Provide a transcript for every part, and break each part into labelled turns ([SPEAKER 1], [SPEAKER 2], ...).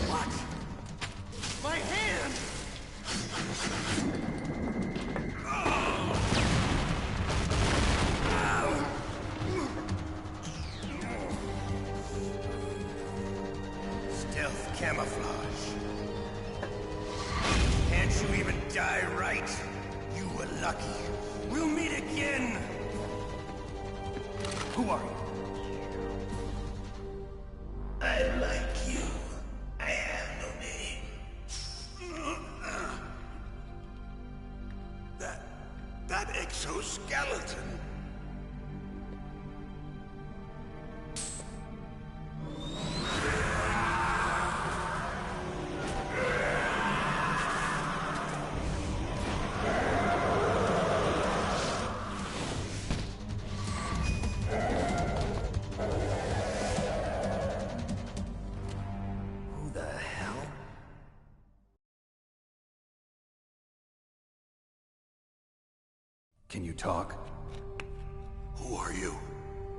[SPEAKER 1] What? My hand! Stealth camouflage. Can't you even die right? You were lucky. We'll meet again! Who are you? I like you. I have no name. That exoskeleton. Who the hell?
[SPEAKER 2] Can you talk?
[SPEAKER 1] Who are you?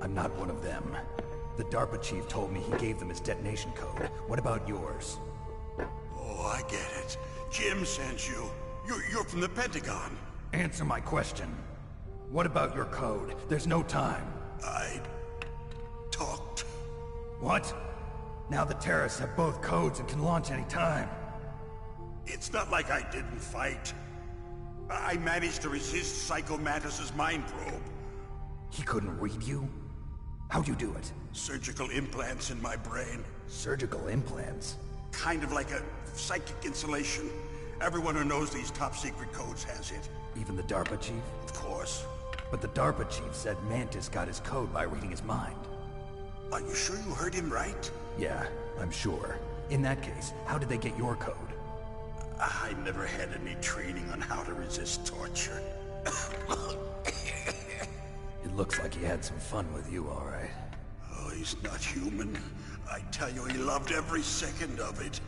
[SPEAKER 2] I'm not one of them. The DARPA chief told me he gave them his detonation code. What about yours?
[SPEAKER 1] Oh, I get it. Jim sent you. You're from the Pentagon.
[SPEAKER 2] Answer my question. What about your code? There's no time.
[SPEAKER 1] I talked.
[SPEAKER 2] What? Now the terrorists have both codes and can launch any time.
[SPEAKER 1] It's not like I didn't fight. I managed to resist Psycho Mantis's mind probe.
[SPEAKER 2] He couldn't read you? How'd you do it?
[SPEAKER 1] Surgical implants in my brain.
[SPEAKER 2] Surgical implants?
[SPEAKER 1] Kind of like a psychic insulation. Everyone who knows these top secret codes has it.
[SPEAKER 2] Even the DARPA chief?
[SPEAKER 1] Of course.
[SPEAKER 2] But the DARPA chief said Mantis got his code by reading his mind.
[SPEAKER 1] Are you sure you heard him right?
[SPEAKER 2] Yeah, I'm sure. In that case, how did they get your code?
[SPEAKER 1] I never had any training on how to resist torture.
[SPEAKER 2] It looks like he had some fun with you, all right.
[SPEAKER 1] Oh, he's not human. I tell you, he loved every second of it.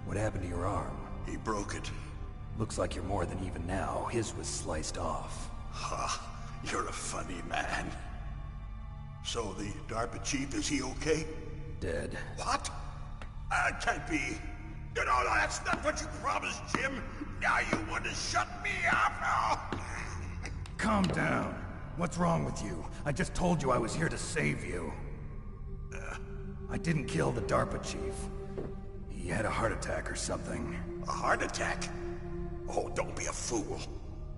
[SPEAKER 2] What happened to your arm?
[SPEAKER 1] He broke it.
[SPEAKER 2] Looks like you're more than even now. His was sliced off.
[SPEAKER 1] Ha, you're a funny man. So the DARPA chief, is he okay?
[SPEAKER 2] Dead.
[SPEAKER 1] What? Can't be. No, that's not what you promised, Jim. Now you want to shut me up? Oh.
[SPEAKER 2] Calm down. What's wrong with you? I just told you I was here to save you. I didn't kill the DARPA chief. He had a heart attack or something.
[SPEAKER 1] A heart attack? Oh, don't be a fool.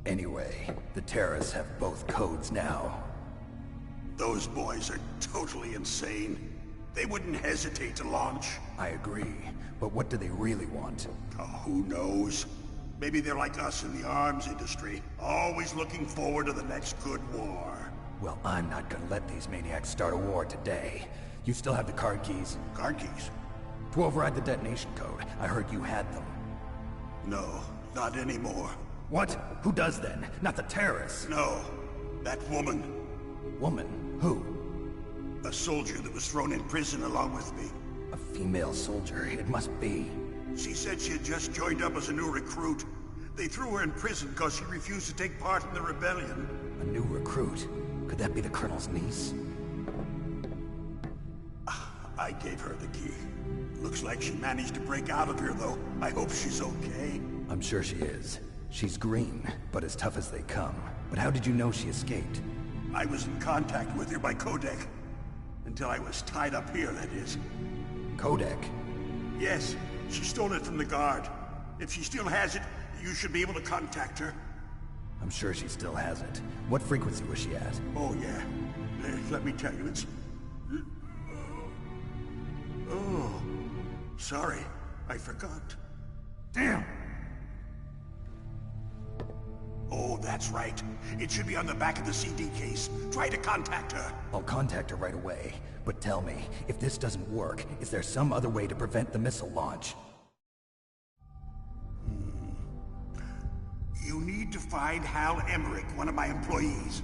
[SPEAKER 2] Anyway, the terrorists have both codes now.
[SPEAKER 1] Those boys are totally insane. They wouldn't hesitate to launch.
[SPEAKER 2] I agree, but what do they really want?
[SPEAKER 1] Oh, who knows? Maybe they're like us in the arms industry, always looking forward to the next good war.
[SPEAKER 2] Well, I'm not gonna let these maniacs start a war today. You still have the card keys?
[SPEAKER 1] Card keys?
[SPEAKER 2] To override the detonation code. I heard you had them.
[SPEAKER 1] No, not anymore.
[SPEAKER 2] What? Who does then? Not the terrorists.
[SPEAKER 1] No, that woman.
[SPEAKER 2] Woman? Who?
[SPEAKER 1] A soldier that was thrown in prison along with me.
[SPEAKER 2] A female soldier. It must be.
[SPEAKER 1] She said she had just joined up as a new recruit. They threw her in prison because she refused to take part in the rebellion.
[SPEAKER 2] A new recruit? Could that be the Colonel's niece?
[SPEAKER 1] I gave her the key. Looks like she managed to break out of here, though. I hope she's okay.
[SPEAKER 2] I'm sure she is. She's green, but as tough as they come. But how did you know she escaped?
[SPEAKER 1] I was in contact with her by codec. Until I was tied up here, that is.
[SPEAKER 2] Codec?
[SPEAKER 1] Yes, she stole it from the guard. If she still has it, you should be able to contact her.
[SPEAKER 2] I'm sure she still has it. What frequency was she at?
[SPEAKER 1] Oh, yeah. Let me tell you, it's... Oh, sorry. I forgot.
[SPEAKER 2] Damn!
[SPEAKER 1] Oh, that's right. It should be on the back of the CD case. Try to contact her.
[SPEAKER 2] I'll contact her right away. But tell me, if this doesn't work, is there some other way to prevent the missile launch?
[SPEAKER 1] You need to find Hal Emmerich, one of my employees.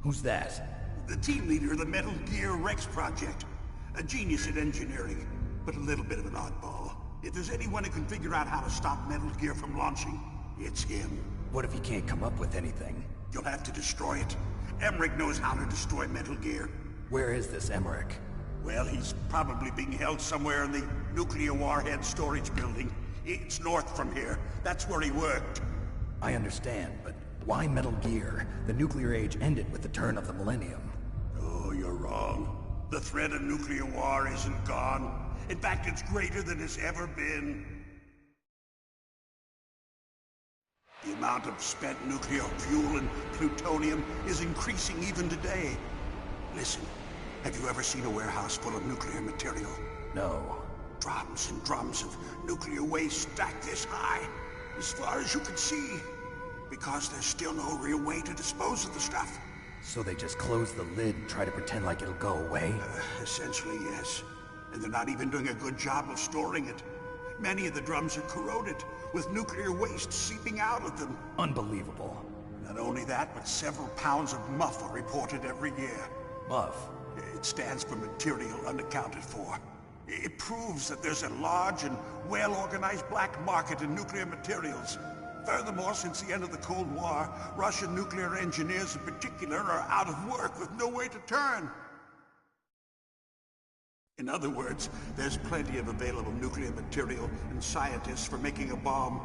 [SPEAKER 2] Who's that?
[SPEAKER 1] The team leader of the Metal Gear Rex project. A genius at engineering, but a little bit of an oddball. If there's anyone who can figure out how to stop Metal Gear from launching, it's him.
[SPEAKER 2] What if he can't come up with anything?
[SPEAKER 1] You'll have to destroy it. Emmerich knows how to destroy Metal Gear.
[SPEAKER 2] Where is this Emmerich?
[SPEAKER 1] Well, he's probably being held somewhere in the nuclear warhead storage building. It's north from here. That's where he worked.
[SPEAKER 2] I understand, but why Metal Gear? The nuclear age ended with the turn of the millennium.
[SPEAKER 1] Oh, you're wrong. The threat of nuclear war isn't gone. In fact, it's greater than it's ever been. The amount of spent nuclear fuel and plutonium is increasing even today. Listen, have you ever seen a warehouse full of nuclear material?
[SPEAKER 2] No.
[SPEAKER 1] Drums and drums of nuclear waste stacked this high, as far as you can see. Because there's still no real way to dispose of the stuff.
[SPEAKER 2] So they just close the lid and try to pretend like it'll go away?
[SPEAKER 1] Essentially, yes. And they're not even doing a good job of storing it. Many of the drums are corroded, with nuclear waste seeping out of them.
[SPEAKER 2] Unbelievable.
[SPEAKER 1] Not only that, but several pounds of MUF are reported every year.
[SPEAKER 2] MUF?
[SPEAKER 1] It stands for material unaccounted for. It proves that there's a large and well-organized black market in nuclear materials. Furthermore, since the end of the Cold War, Russian nuclear engineers in particular are out of work with no way to turn. In other words, there's plenty of available nuclear material and scientists for making a bomb.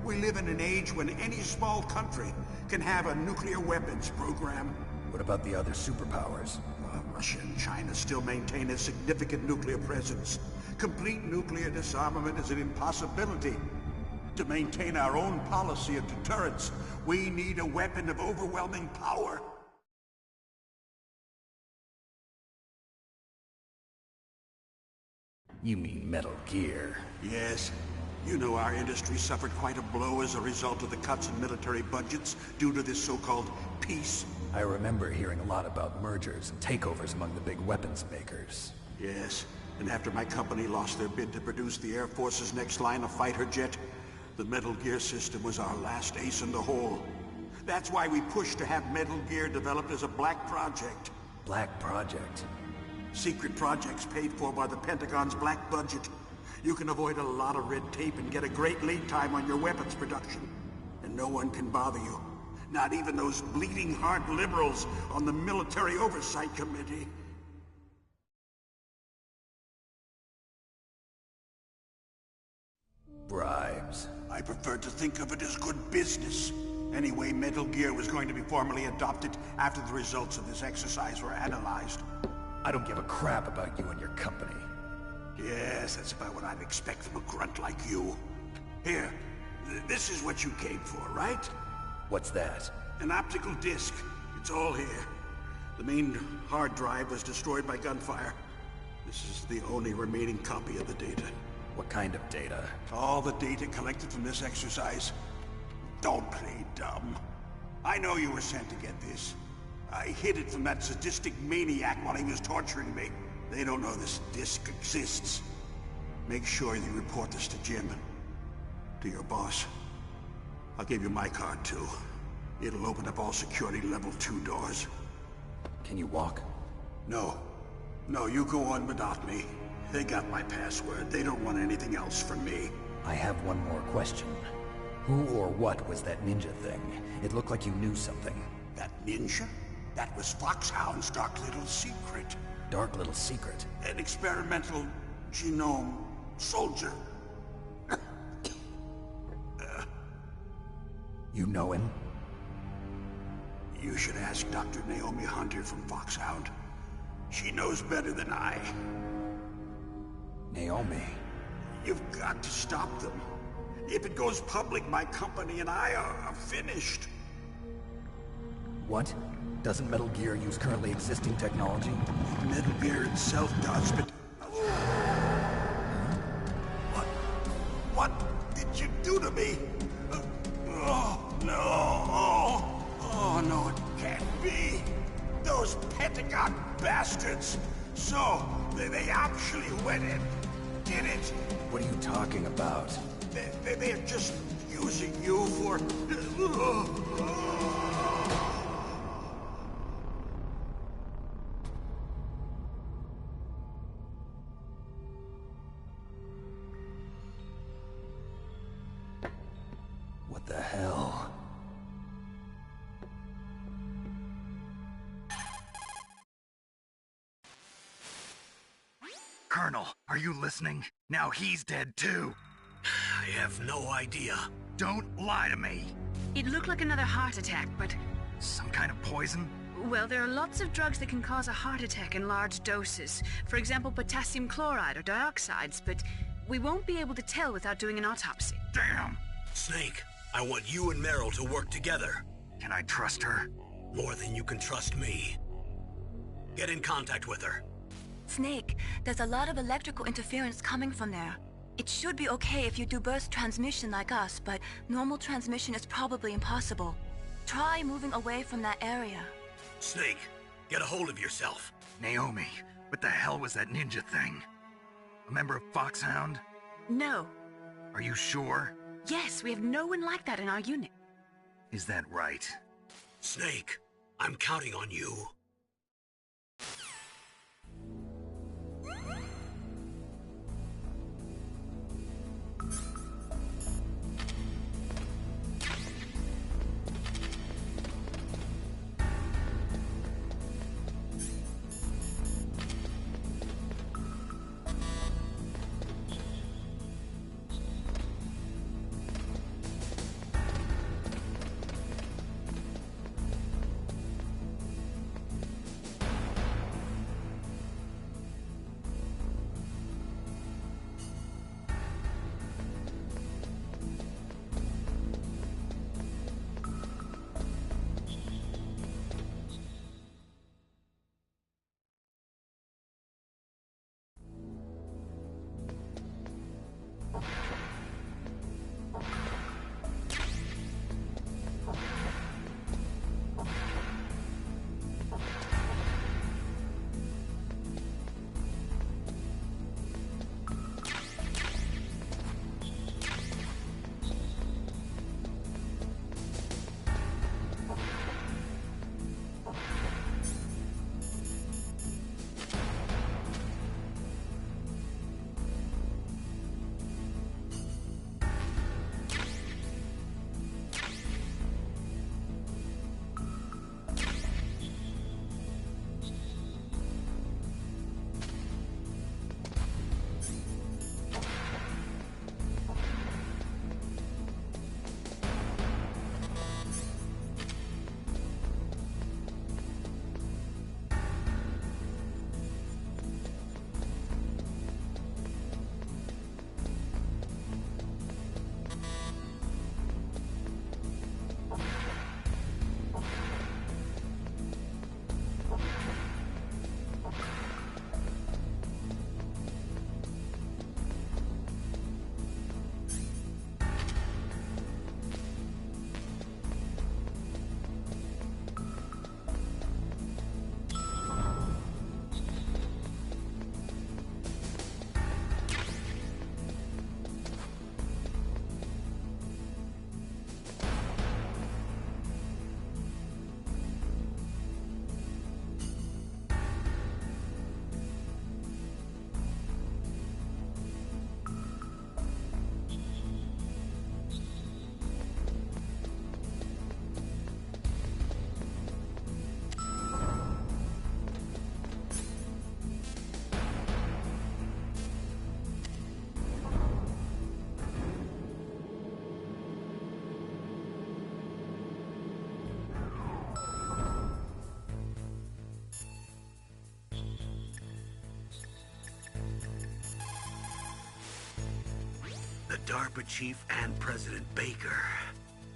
[SPEAKER 1] We live in an age when any small country can have a nuclear weapons program.
[SPEAKER 2] What about the other superpowers?
[SPEAKER 1] Russia and China still maintain a significant nuclear presence. Complete nuclear disarmament is an impossibility. To maintain our own policy of deterrence, we need a weapon of overwhelming power.
[SPEAKER 2] You mean Metal Gear?
[SPEAKER 1] Yes. You know our industry suffered quite a blow as a result of the cuts in military budgets due to this so-called peace.
[SPEAKER 2] I remember hearing a lot about mergers and takeovers among the big weapons makers.
[SPEAKER 1] Yes, and after my company lost their bid to produce the Air Force's next line of fighter jet, the Metal Gear system was our last ace in the hole. That's why we pushed to have Metal Gear developed as a black project.
[SPEAKER 2] Black project?
[SPEAKER 1] Secret projects paid for by the Pentagon's black budget. You can avoid a lot of red tape and get a great lead time on your weapons production. And no one can bother you. Not even those bleeding heart liberals on the Military Oversight Committee.
[SPEAKER 2] Bribes.
[SPEAKER 1] I prefer to think of it as good business. Anyway, Metal Gear was going to be formally adopted after the results of this exercise were analyzed.
[SPEAKER 2] I don't give a crap about you and your company.
[SPEAKER 1] Yes, that's about what I'd expect from a grunt like you. Here, this is what you came for, right?
[SPEAKER 2] What's that?
[SPEAKER 1] An optical disc. It's all here. The main hard drive was destroyed by gunfire. This is the only remaining copy of the data.
[SPEAKER 2] What kind of data?
[SPEAKER 1] All the data collected from this exercise. Don't play dumb. I know you were sent to get this. I hid it from that sadistic maniac while he was torturing me. They don't know this disc exists. Make sure you report this to Jim. To your boss. I'll give you my card, too. It'll open up all security level 2 doors.
[SPEAKER 2] Can you walk?
[SPEAKER 1] No. No, you go on without me. They got my password. They don't want anything else from me.
[SPEAKER 2] I have one more question. Who or what was that ninja thing? It looked like you knew something.
[SPEAKER 1] That ninja? That was Foxhound's dark little secret.
[SPEAKER 2] Dark little secret?
[SPEAKER 1] An experimental genome soldier.
[SPEAKER 2] You know him?
[SPEAKER 1] You should ask Dr. Naomi Hunter from Foxhound. She knows better than I.
[SPEAKER 2] Naomi?
[SPEAKER 1] You've got to stop them. If it goes public, my company and I are finished.
[SPEAKER 2] What? Doesn't Metal Gear use currently existing technology?
[SPEAKER 1] Metal Gear itself does, but... What did you do to me? Oh, no. Oh, no, it can't be. Those Pentagon bastards. So, they actually went and did it.
[SPEAKER 2] What are you talking about?
[SPEAKER 1] They're just using you for...
[SPEAKER 2] What the hell? Colonel, are you listening? Now he's dead too.
[SPEAKER 1] I have no idea.
[SPEAKER 2] Don't lie to me.
[SPEAKER 3] It looked like another heart attack, but...
[SPEAKER 2] Some kind of poison?
[SPEAKER 3] Well, there are lots of drugs that can cause a heart attack in large doses. For example, potassium chloride or dioxides, but we won't be able to tell without doing an autopsy.
[SPEAKER 2] Damn!
[SPEAKER 1] Snake, I want you and Meryl to work together.
[SPEAKER 2] Can I trust her?
[SPEAKER 1] More than you can trust me. Get in contact with her.
[SPEAKER 4] Snake, there's a lot of electrical interference coming from there. It should be okay if you do burst transmission like us, but normal transmission is probably impossible. Try moving away from that area.
[SPEAKER 1] Snake, get a hold of yourself.
[SPEAKER 2] Naomi, what the hell was that ninja thing? A member of Foxhound?
[SPEAKER 3] No.
[SPEAKER 2] Are you sure?
[SPEAKER 3] Yes, we have no one like that in our unit.
[SPEAKER 2] Is that right?
[SPEAKER 1] Snake, I'm counting on you. DARPA chief and President Baker.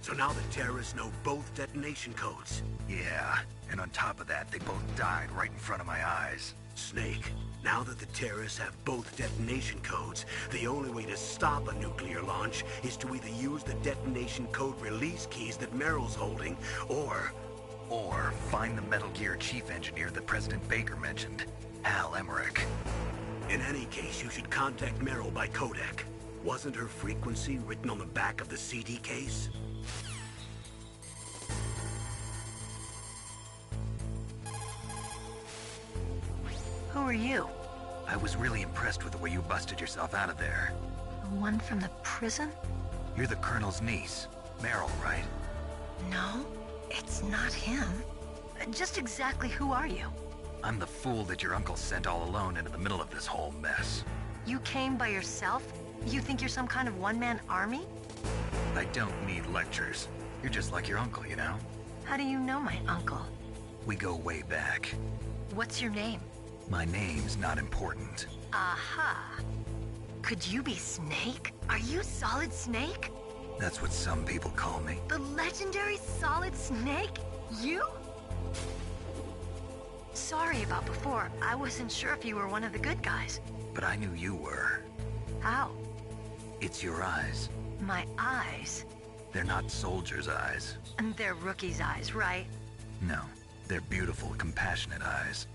[SPEAKER 1] So now the terrorists know both detonation codes.
[SPEAKER 2] Yeah, and on top of that, they both died right in front of my eyes.
[SPEAKER 1] Snake, now that the terrorists have both detonation codes, the only way to stop a nuclear launch is to either use the detonation code release keys that Meryl's holding, or
[SPEAKER 2] find the Metal Gear chief engineer that President Baker mentioned, Hal Emmerich.
[SPEAKER 1] In any case, you should contact Meryl by codec. Wasn't her frequency written on the back of the CD case?
[SPEAKER 4] Who are you?
[SPEAKER 2] I was really impressed with the way you busted yourself out of there.
[SPEAKER 4] The one from the prison?
[SPEAKER 2] You're the Colonel's niece, Meryl, right?
[SPEAKER 4] No, it's not him. Just exactly who are you?
[SPEAKER 2] I'm the fool that your uncle sent all alone into the middle of this whole mess.
[SPEAKER 5] You came by yourself? You think you're some kind of one-man army?
[SPEAKER 2] I don't need lectures. You're just like your uncle, you know?
[SPEAKER 5] How do you know my uncle?
[SPEAKER 2] We go way back.
[SPEAKER 5] What's your name?
[SPEAKER 2] My name's not important.
[SPEAKER 5] Aha. Could you be Snake? Are you Solid Snake?
[SPEAKER 2] That's what some people call me.
[SPEAKER 5] The legendary Solid Snake? You? Sorry about before. I wasn't sure if you were one of the good guys.
[SPEAKER 2] But I knew you were.
[SPEAKER 5] How?
[SPEAKER 2] It's your eyes.
[SPEAKER 5] My eyes?
[SPEAKER 2] They're not soldiers' eyes.
[SPEAKER 5] And they're rookies' eyes, right?
[SPEAKER 2] No, they're beautiful, compassionate eyes.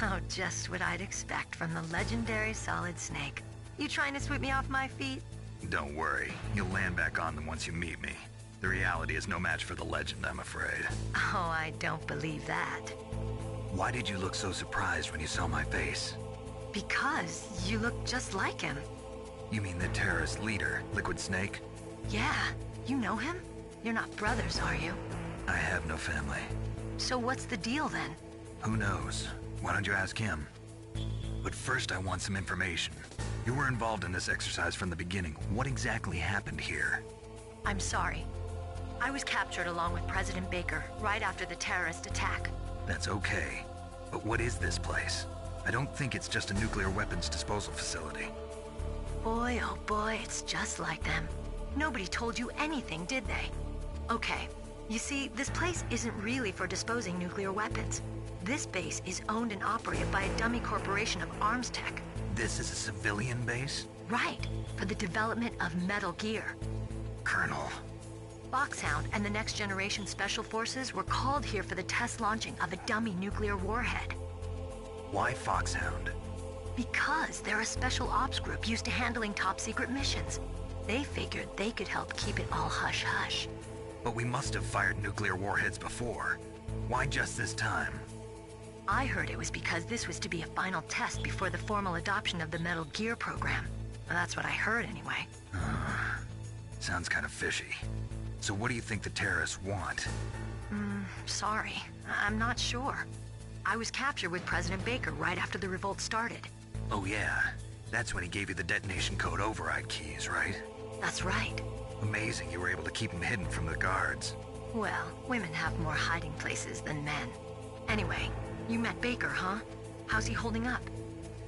[SPEAKER 5] Oh, just what I'd expect from the legendary Solid Snake. You trying to sweep me off my feet?
[SPEAKER 2] Don't worry, you'll land back on them once you meet me. The reality is no match for the legend, I'm afraid.
[SPEAKER 5] Oh, I don't believe that.
[SPEAKER 2] Why did you look so surprised when you saw my face?
[SPEAKER 5] Because you look just like him.
[SPEAKER 2] You mean the terrorist leader, Liquid Snake?
[SPEAKER 5] Yeah, you know him? You're not brothers, are you?
[SPEAKER 2] I have no family.
[SPEAKER 5] So what's the deal then?
[SPEAKER 2] Who knows? Why don't you ask him? But first I want some information. You were involved in this exercise from the beginning. What exactly happened here?
[SPEAKER 5] I'm sorry. I was captured along with President Baker right after the terrorist attack.
[SPEAKER 2] That's okay. But what is this place? I don't think it's just a nuclear weapons disposal facility.
[SPEAKER 5] Boy, oh boy, it's just like them. Nobody told you anything, did they? Okay, you see, this place isn't really for disposing nuclear weapons. This base is owned and operated by a dummy corporation of arms tech.
[SPEAKER 2] This is a civilian base?
[SPEAKER 5] Right, for the development of Metal Gear.
[SPEAKER 2] Colonel.
[SPEAKER 5] Foxhound and the Next Generation Special Forces were called here for the test launching of a dummy nuclear warhead.
[SPEAKER 2] Why Foxhound?
[SPEAKER 5] Because they're a special ops group used to handling top-secret missions. They figured they could help keep it all hush-hush.
[SPEAKER 2] But we must have fired nuclear warheads before. Why just this time?
[SPEAKER 5] I heard it was because this was to be a final test before the formal adoption of the Metal Gear program. Well, that's what I heard anyway.
[SPEAKER 2] Sounds kind of fishy. So what do you think the terrorists want?
[SPEAKER 5] Sorry. I'm not sure. I was captured with President Baker right after the revolt started.
[SPEAKER 2] Oh yeah, that's when he gave you the detonation code override keys, right?
[SPEAKER 5] That's right.
[SPEAKER 2] Amazing you were able to keep them hidden from the guards.
[SPEAKER 5] Well, women have more hiding places than men. Anyway, you met Baker, huh? How's he holding up?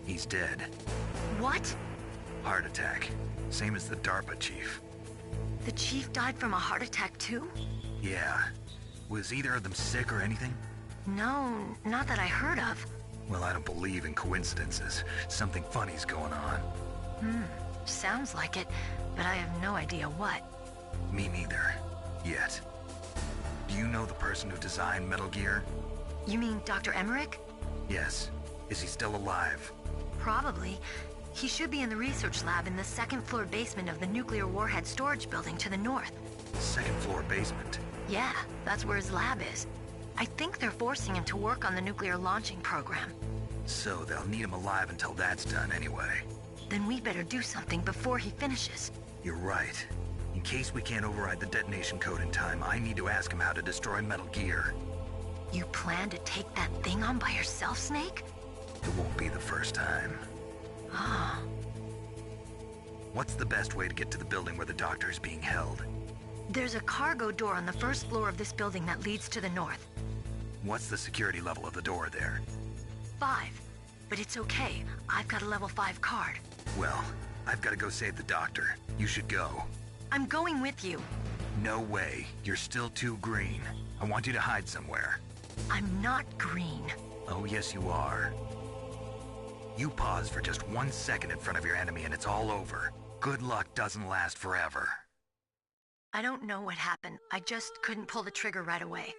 [SPEAKER 2] He's dead.
[SPEAKER 5] What?
[SPEAKER 2] Heart attack. Same as the DARPA chief.
[SPEAKER 5] The chief died from a heart attack too?
[SPEAKER 2] Yeah. Was either of them sick or anything?
[SPEAKER 5] No, not that I heard of.
[SPEAKER 2] Well, I don't believe in coincidences. Something funny's going on.
[SPEAKER 5] Sounds like it, but I have no idea what.
[SPEAKER 2] Me neither. Yet. Do you know the person who designed Metal Gear?
[SPEAKER 5] You mean Dr. Emmerich?
[SPEAKER 2] Yes. Is he still alive?
[SPEAKER 5] Probably. He should be in the research lab in the second-floor basement of the nuclear warhead storage building to the north.
[SPEAKER 2] Second floor basement?
[SPEAKER 5] Yeah, that's where his lab is. I think they're forcing him to work on the nuclear launching program.
[SPEAKER 2] So they'll need him alive until that's done anyway.
[SPEAKER 5] Then we better do something before he finishes.
[SPEAKER 2] You're right. In case we can't override the detonation code in time, I need to ask him how to destroy Metal Gear.
[SPEAKER 5] You plan to take that thing on by yourself, Snake?
[SPEAKER 2] It won't be the first time.
[SPEAKER 5] Ah.
[SPEAKER 2] What's the best way to get to the building where the doctor is being held?
[SPEAKER 5] There's a cargo door on the first floor of this building that leads to the north.
[SPEAKER 2] What's the security level of the door there?
[SPEAKER 5] 5. But it's okay. I've got a level 5 card.
[SPEAKER 2] Well, I've got to go save the doctor. You should go.
[SPEAKER 5] I'm going with you.
[SPEAKER 2] No way. You're still too green. I want you to hide somewhere.
[SPEAKER 5] I'm not green.
[SPEAKER 2] Oh, yes, you are. You pause for just 1 second in front of your enemy and it's all over. Good luck doesn't last forever.
[SPEAKER 5] I don't know what happened. I just couldn't pull the trigger right away.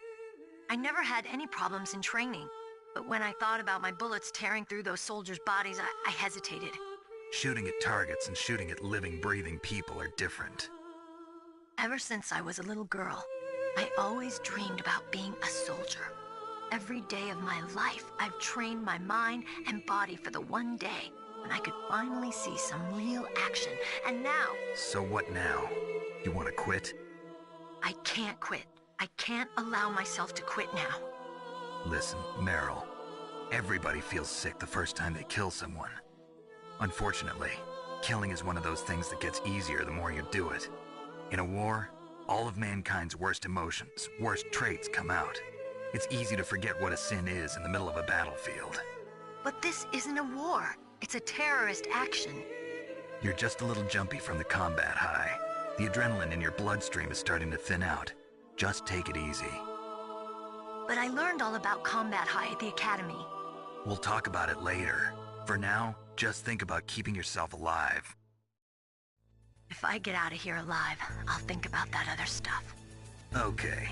[SPEAKER 5] I never had any problems in training, but when I thought about my bullets tearing through those soldiers' bodies, I hesitated.
[SPEAKER 2] Shooting at targets and shooting at living, breathing people are different.
[SPEAKER 5] Ever since I was a little girl, I always dreamed about being a soldier. Every day of my life, I've trained my mind and body for the one day when I could finally see some real action, and now...
[SPEAKER 2] So what now? You want to quit?
[SPEAKER 5] I can't quit. I can't allow myself to quit now.
[SPEAKER 2] Listen, Meryl. Everybody feels sick the first time they kill someone. Unfortunately, killing is one of those things that gets easier the more you do it. In a war, all of mankind's worst emotions, worst traits come out. It's easy to forget what a sin is in the middle of a battlefield.
[SPEAKER 5] But this isn't a war. It's a terrorist action.
[SPEAKER 2] You're just a little jumpy from the combat high. The adrenaline in your bloodstream is starting to thin out. Just take it easy.
[SPEAKER 5] But I learned all about combat high at the academy.
[SPEAKER 2] We'll talk about it later. For now, just think about keeping yourself alive.
[SPEAKER 5] If I get out of here alive, I'll think about that other stuff.
[SPEAKER 2] Okay.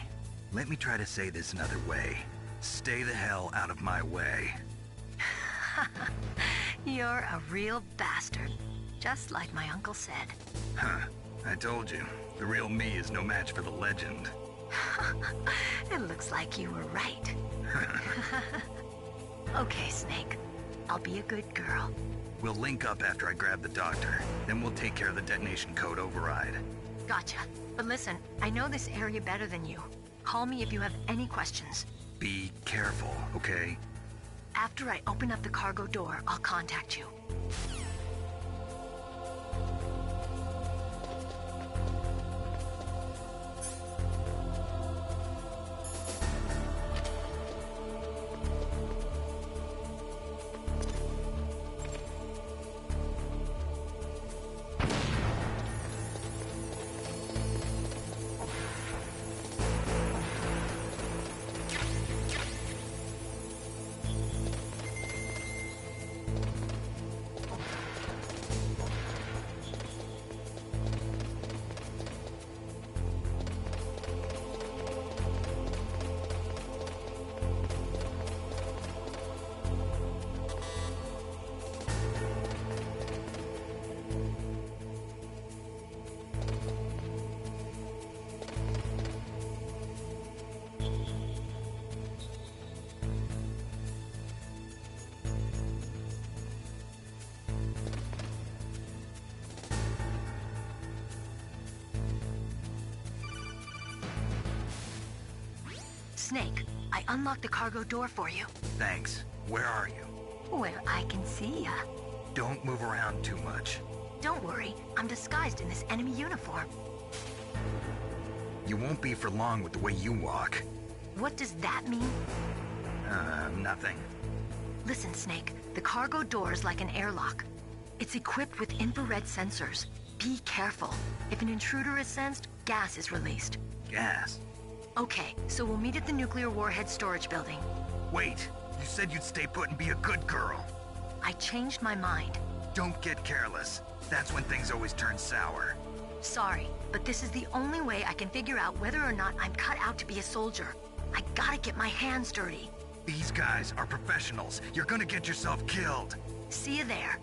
[SPEAKER 2] Let me try to say this another way. Stay the hell out of my way.
[SPEAKER 5] You're a real bastard. Just like my uncle said.
[SPEAKER 2] Huh. I told you. The real me is no match for the legend.
[SPEAKER 5] It looks like you were right. Okay, Snake. I'll be a good girl.
[SPEAKER 2] We'll link up after I grab the doctor. Then we'll take care of the detonation code override.
[SPEAKER 5] Gotcha. But listen, I know this area better than you. Call me if you have any questions.
[SPEAKER 2] Be careful, okay?
[SPEAKER 5] After I open up the cargo door, I'll contact you. Snake, I unlocked the cargo door for you.
[SPEAKER 2] Thanks. Where are you?
[SPEAKER 5] Where I can see ya.
[SPEAKER 2] Don't move around too much.
[SPEAKER 5] Don't worry, I'm disguised in this enemy uniform.
[SPEAKER 2] You won't be for long with the way you walk.
[SPEAKER 5] What does that mean?
[SPEAKER 2] Nothing.
[SPEAKER 5] Listen, Snake, the cargo door is like an airlock. It's equipped with infrared sensors. Be careful. If an intruder is sensed, gas is released.
[SPEAKER 2] Gas?
[SPEAKER 5] Okay, so we'll meet at the nuclear warhead storage building.
[SPEAKER 2] Wait, you said you'd stay put and be a good girl.
[SPEAKER 5] I changed my mind.
[SPEAKER 2] Don't get careless. That's when things always turn sour.
[SPEAKER 5] Sorry, but this is the only way I can figure out whether or not I'm cut out to be a soldier. I gotta get my hands dirty.
[SPEAKER 2] These guys are professionals. You're gonna get yourself killed.
[SPEAKER 5] See you there.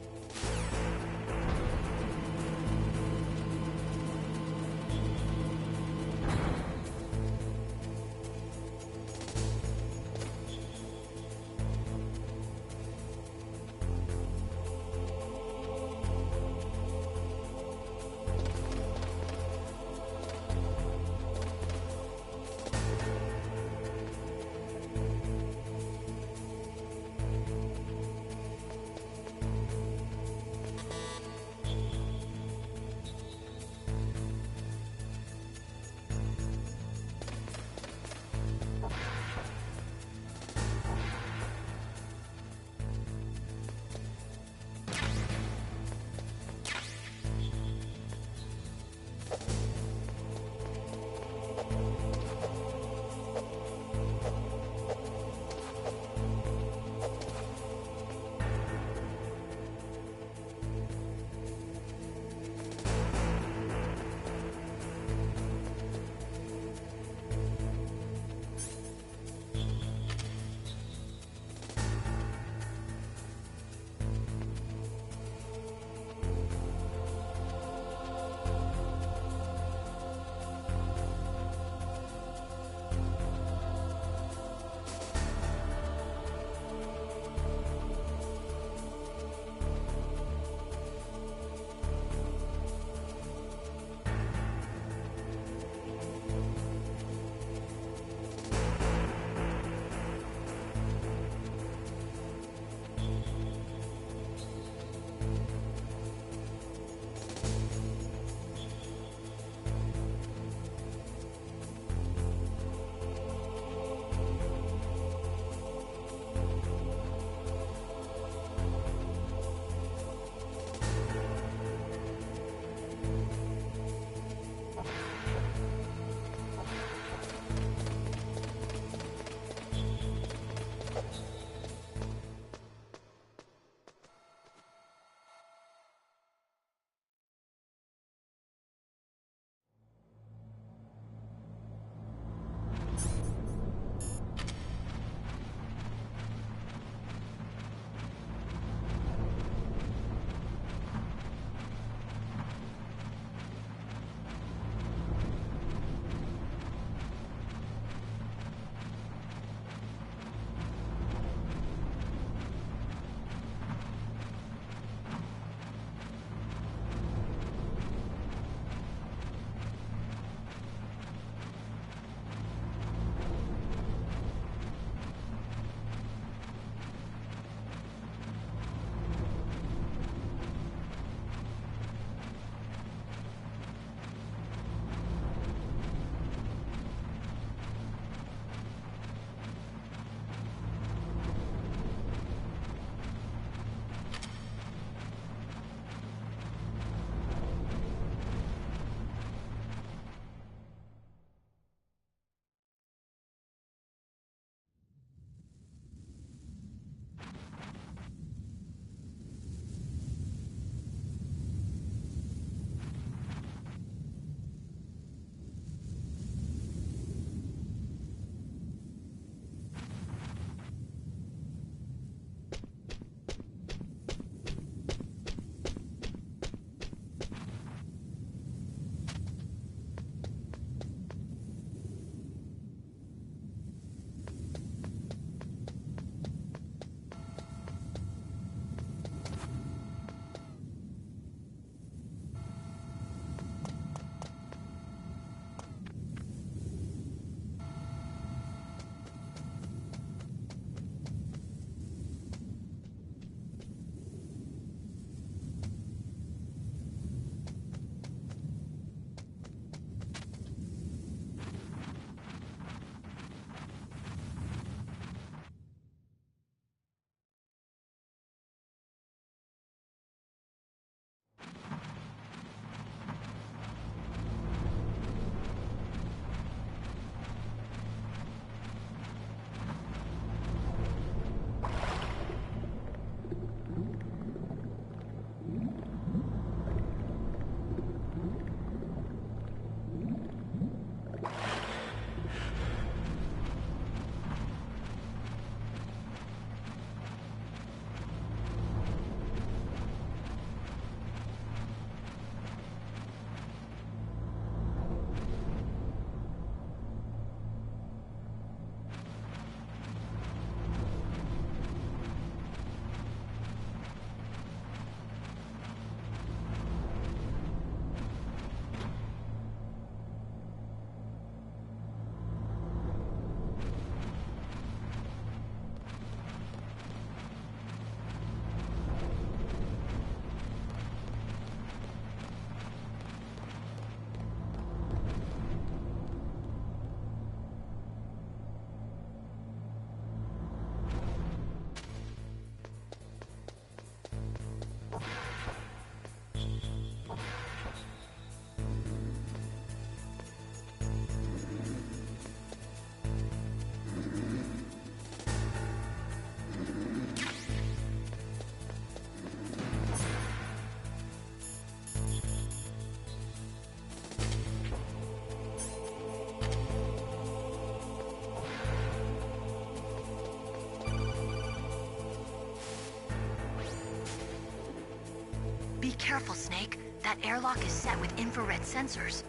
[SPEAKER 5] careful, Snake. That airlock is set with infrared sensors.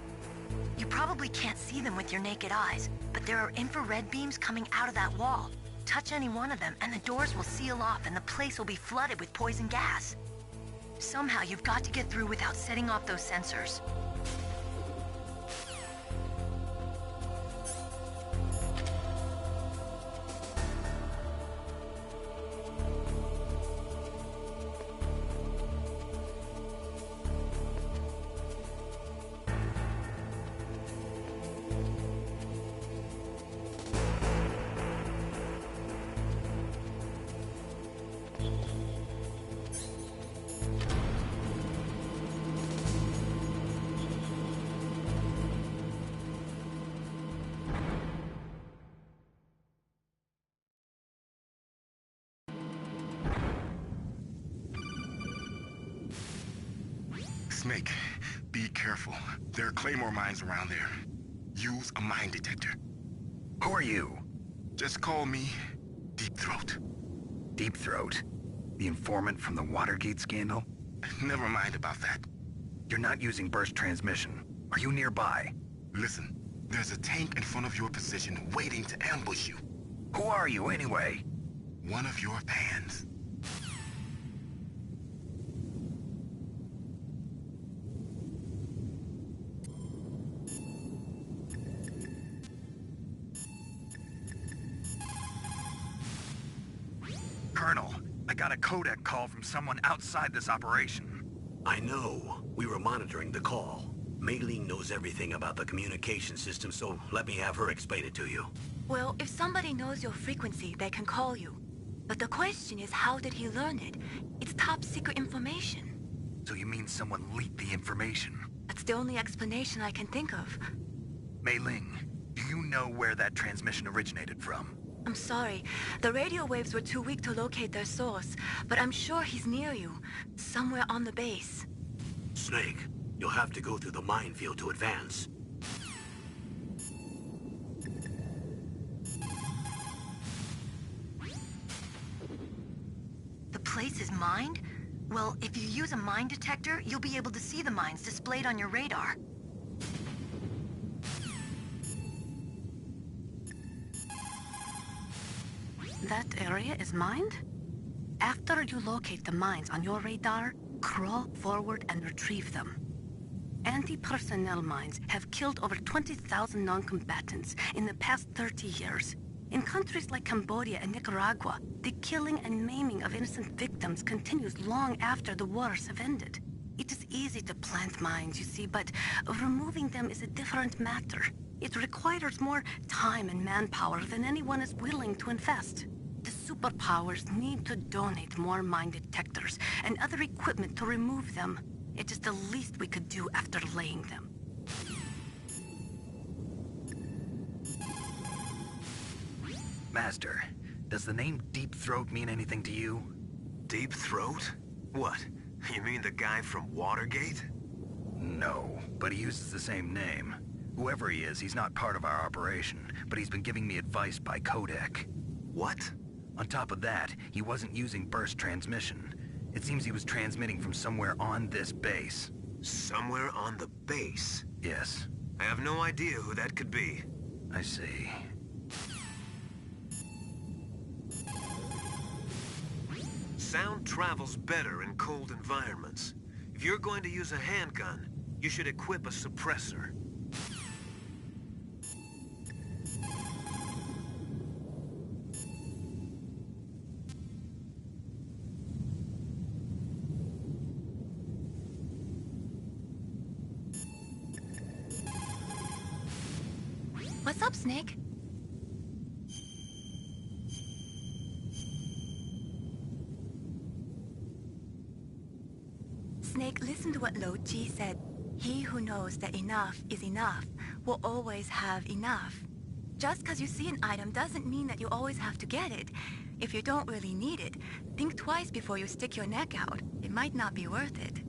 [SPEAKER 5] You probably can't see them with your naked eyes, but there are infrared beams coming out of that wall. Touch any one of them, and the doors will seal off, and the place will be flooded with poison gas. Somehow, you've got to get through without setting off those sensors.
[SPEAKER 6] Snake, be careful. There are Claymore mines around there. Use a mine detector.
[SPEAKER 2] Who are you?
[SPEAKER 6] Just call me Deep Throat.
[SPEAKER 2] Deep Throat? The informant from the Watergate scandal?
[SPEAKER 6] Never mind about that.
[SPEAKER 2] You're not using burst transmission. Are you nearby?
[SPEAKER 6] Listen, there's a tank in front of your position waiting to ambush you.
[SPEAKER 2] Who are you, anyway?
[SPEAKER 6] One of your fans.
[SPEAKER 2] Colonel, I got a codec call from someone outside this operation.
[SPEAKER 7] I know. We were monitoring the call. Mei Ling knows everything about the communication system, so let me have her explain it to you.
[SPEAKER 4] Well, if somebody knows your frequency, they can call you. But the question is, how did he learn it? It's top secret information.
[SPEAKER 2] So you mean someone leaked the information?
[SPEAKER 4] That's the only explanation I can think of.
[SPEAKER 2] Mei Ling, do you know where that transmission originated from?
[SPEAKER 4] I'm sorry. The radio waves were too weak to locate their source, but I'm sure he's near you, somewhere on the base.
[SPEAKER 7] Snake, you'll have to go through the minefield to advance.
[SPEAKER 5] The place is mined? Well, if you use a mine detector, you'll be able to see the mines displayed on your radar.
[SPEAKER 8] That area is mined? After you locate the mines on your radar, crawl forward and retrieve them. Anti-personnel mines have killed over 20,000 non-combatants in the past 30 years. In countries like Cambodia and Nicaragua, the killing and maiming of innocent victims continues long after the wars have ended. It is easy to plant mines, you see, but removing them is a different matter. It requires more time and manpower than anyone is willing to invest. The superpowers need to donate more mine detectors and other equipment to remove them. It is the least we could do after laying them.
[SPEAKER 2] Master, does the name Deep Throat mean anything to you?
[SPEAKER 9] Deep Throat? What? You mean the guy from Watergate?
[SPEAKER 2] No, but he uses the same name. Whoever he is, he's not part of our operation, but he's been giving me advice by codec.
[SPEAKER 9] What?
[SPEAKER 2] On top of that, he wasn't using burst transmission. It seems he was transmitting from somewhere on this base.
[SPEAKER 9] Somewhere on the base?
[SPEAKER 2] Yes.
[SPEAKER 9] I have no idea who that could be.
[SPEAKER 2] I see.
[SPEAKER 9] Sound travels better in cold environments. If you're going to use a handgun, you should equip a suppressor.
[SPEAKER 4] What's up, Snake? Snake, listen to what Lo Ji said. He who knows that enough is enough will always have enough. Just because you see an item doesn't mean that you always have to get it. If you don't really need it, think twice before you stick your neck out. It might not be worth it.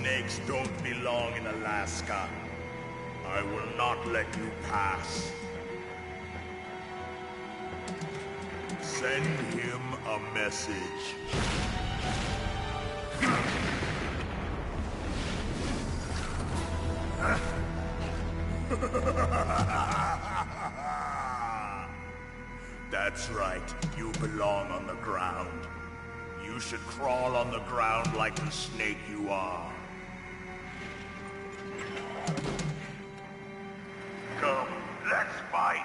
[SPEAKER 10] Snakes don't belong in Alaska. I will not let you pass. Send him a message. That's right. You belong on the ground. You should crawl on the ground like the snake you are. Come, let's fight!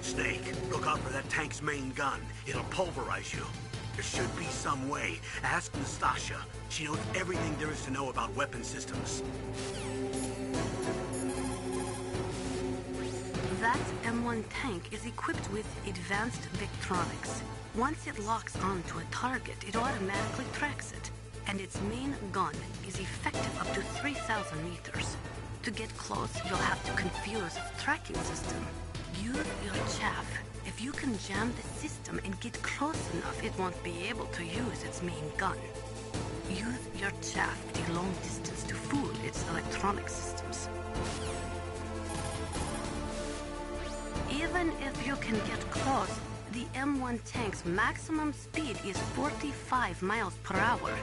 [SPEAKER 7] Snake, look out for that tank's main gun. It'll pulverize you. There should be some way. Ask Nastasha. She knows everything there is to know about weapon systems.
[SPEAKER 8] That M1 tank is equipped with advanced Victronics. Once it locks onto a target, it automatically tracks it. And its main gun is effective up to 3,000 meters. To get close, you'll have to confuse its tracking system. Use your chaff. If you can jam the system and get close enough, it won't be able to use its main gun. Use your chaff at a long distance to fool its electronic systems. Even if you can get close, the M1 tank's maximum speed is 45 miles per hour.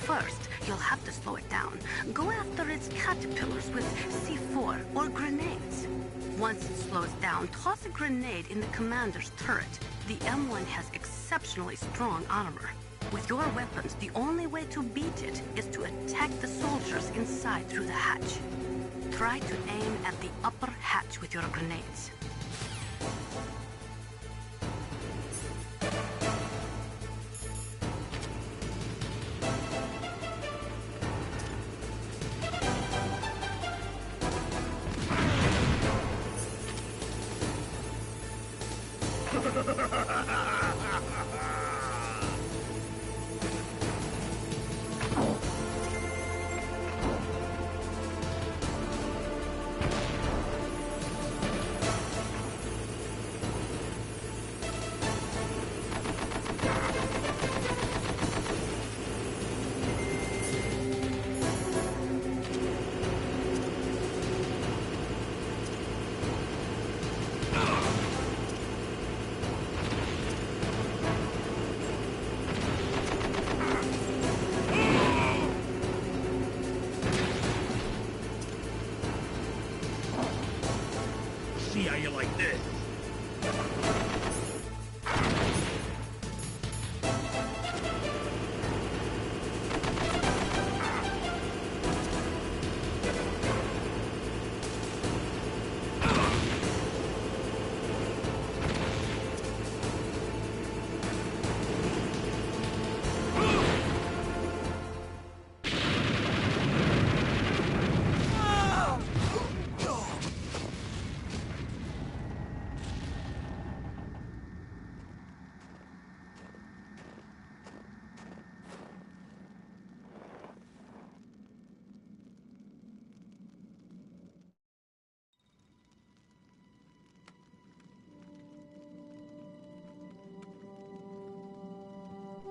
[SPEAKER 8] First, you'll have to slow it down. Go after its caterpillars with C4 or grenades. Once it slows down, toss a grenade in the commander's turret. The M1 has exceptionally strong armor. With your weapons, the only way to beat it is to attack the soldiers inside through the hatch. Try to aim at the upper hatch with your grenades.
[SPEAKER 10] See how you like this?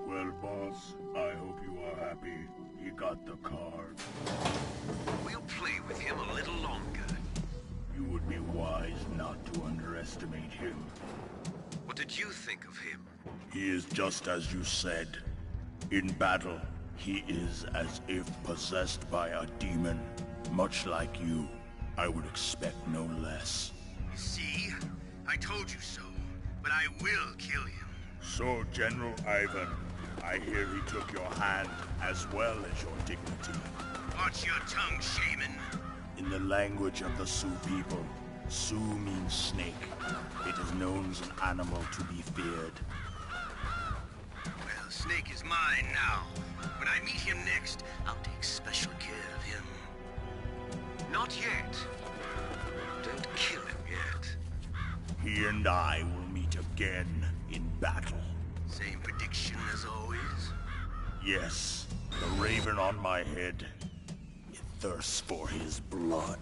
[SPEAKER 10] Well, boss, I hope you are happy. He got the card.
[SPEAKER 9] We'll play with him a little longer.
[SPEAKER 10] You would be wise not to underestimate him.
[SPEAKER 9] What did you think of him?
[SPEAKER 10] He is just as you said. In battle, he is as if possessed by a demon. Much like you, I would expect no less.
[SPEAKER 1] See? I told you so. But I will kill him.
[SPEAKER 10] So, General Ivan, I hear he took your hand as well as your dignity.
[SPEAKER 1] Watch your tongue, shaman.
[SPEAKER 10] In the language of the Sioux people, Sioux means snake. It is known as an animal to be feared.
[SPEAKER 1] Well, Snake is mine now. When I meet him next, I'll take special care of him.
[SPEAKER 9] Not yet. Don't kill him yet.
[SPEAKER 10] He and I will meet again in battle.
[SPEAKER 1] Same prediction as always?
[SPEAKER 10] Yes, the raven on my head. It thirsts for his blood.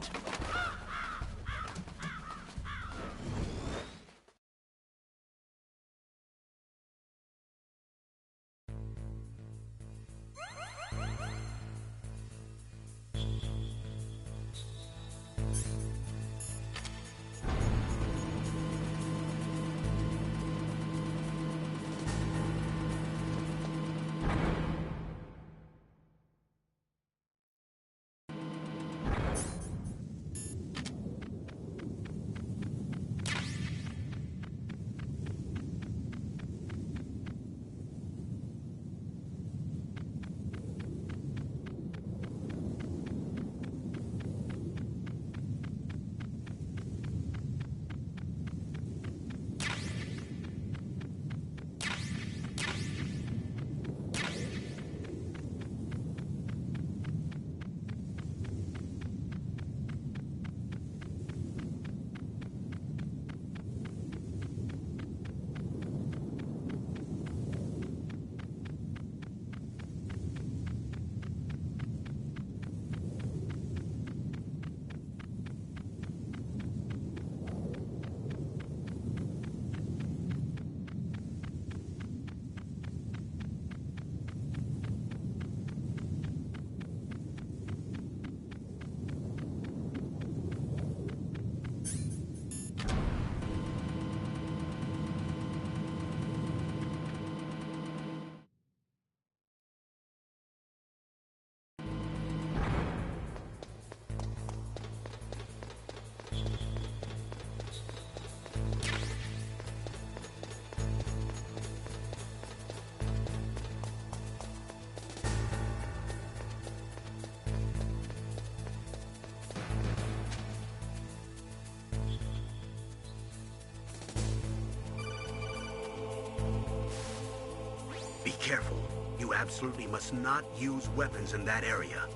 [SPEAKER 7] Be careful. You absolutely must not use weapons in that area.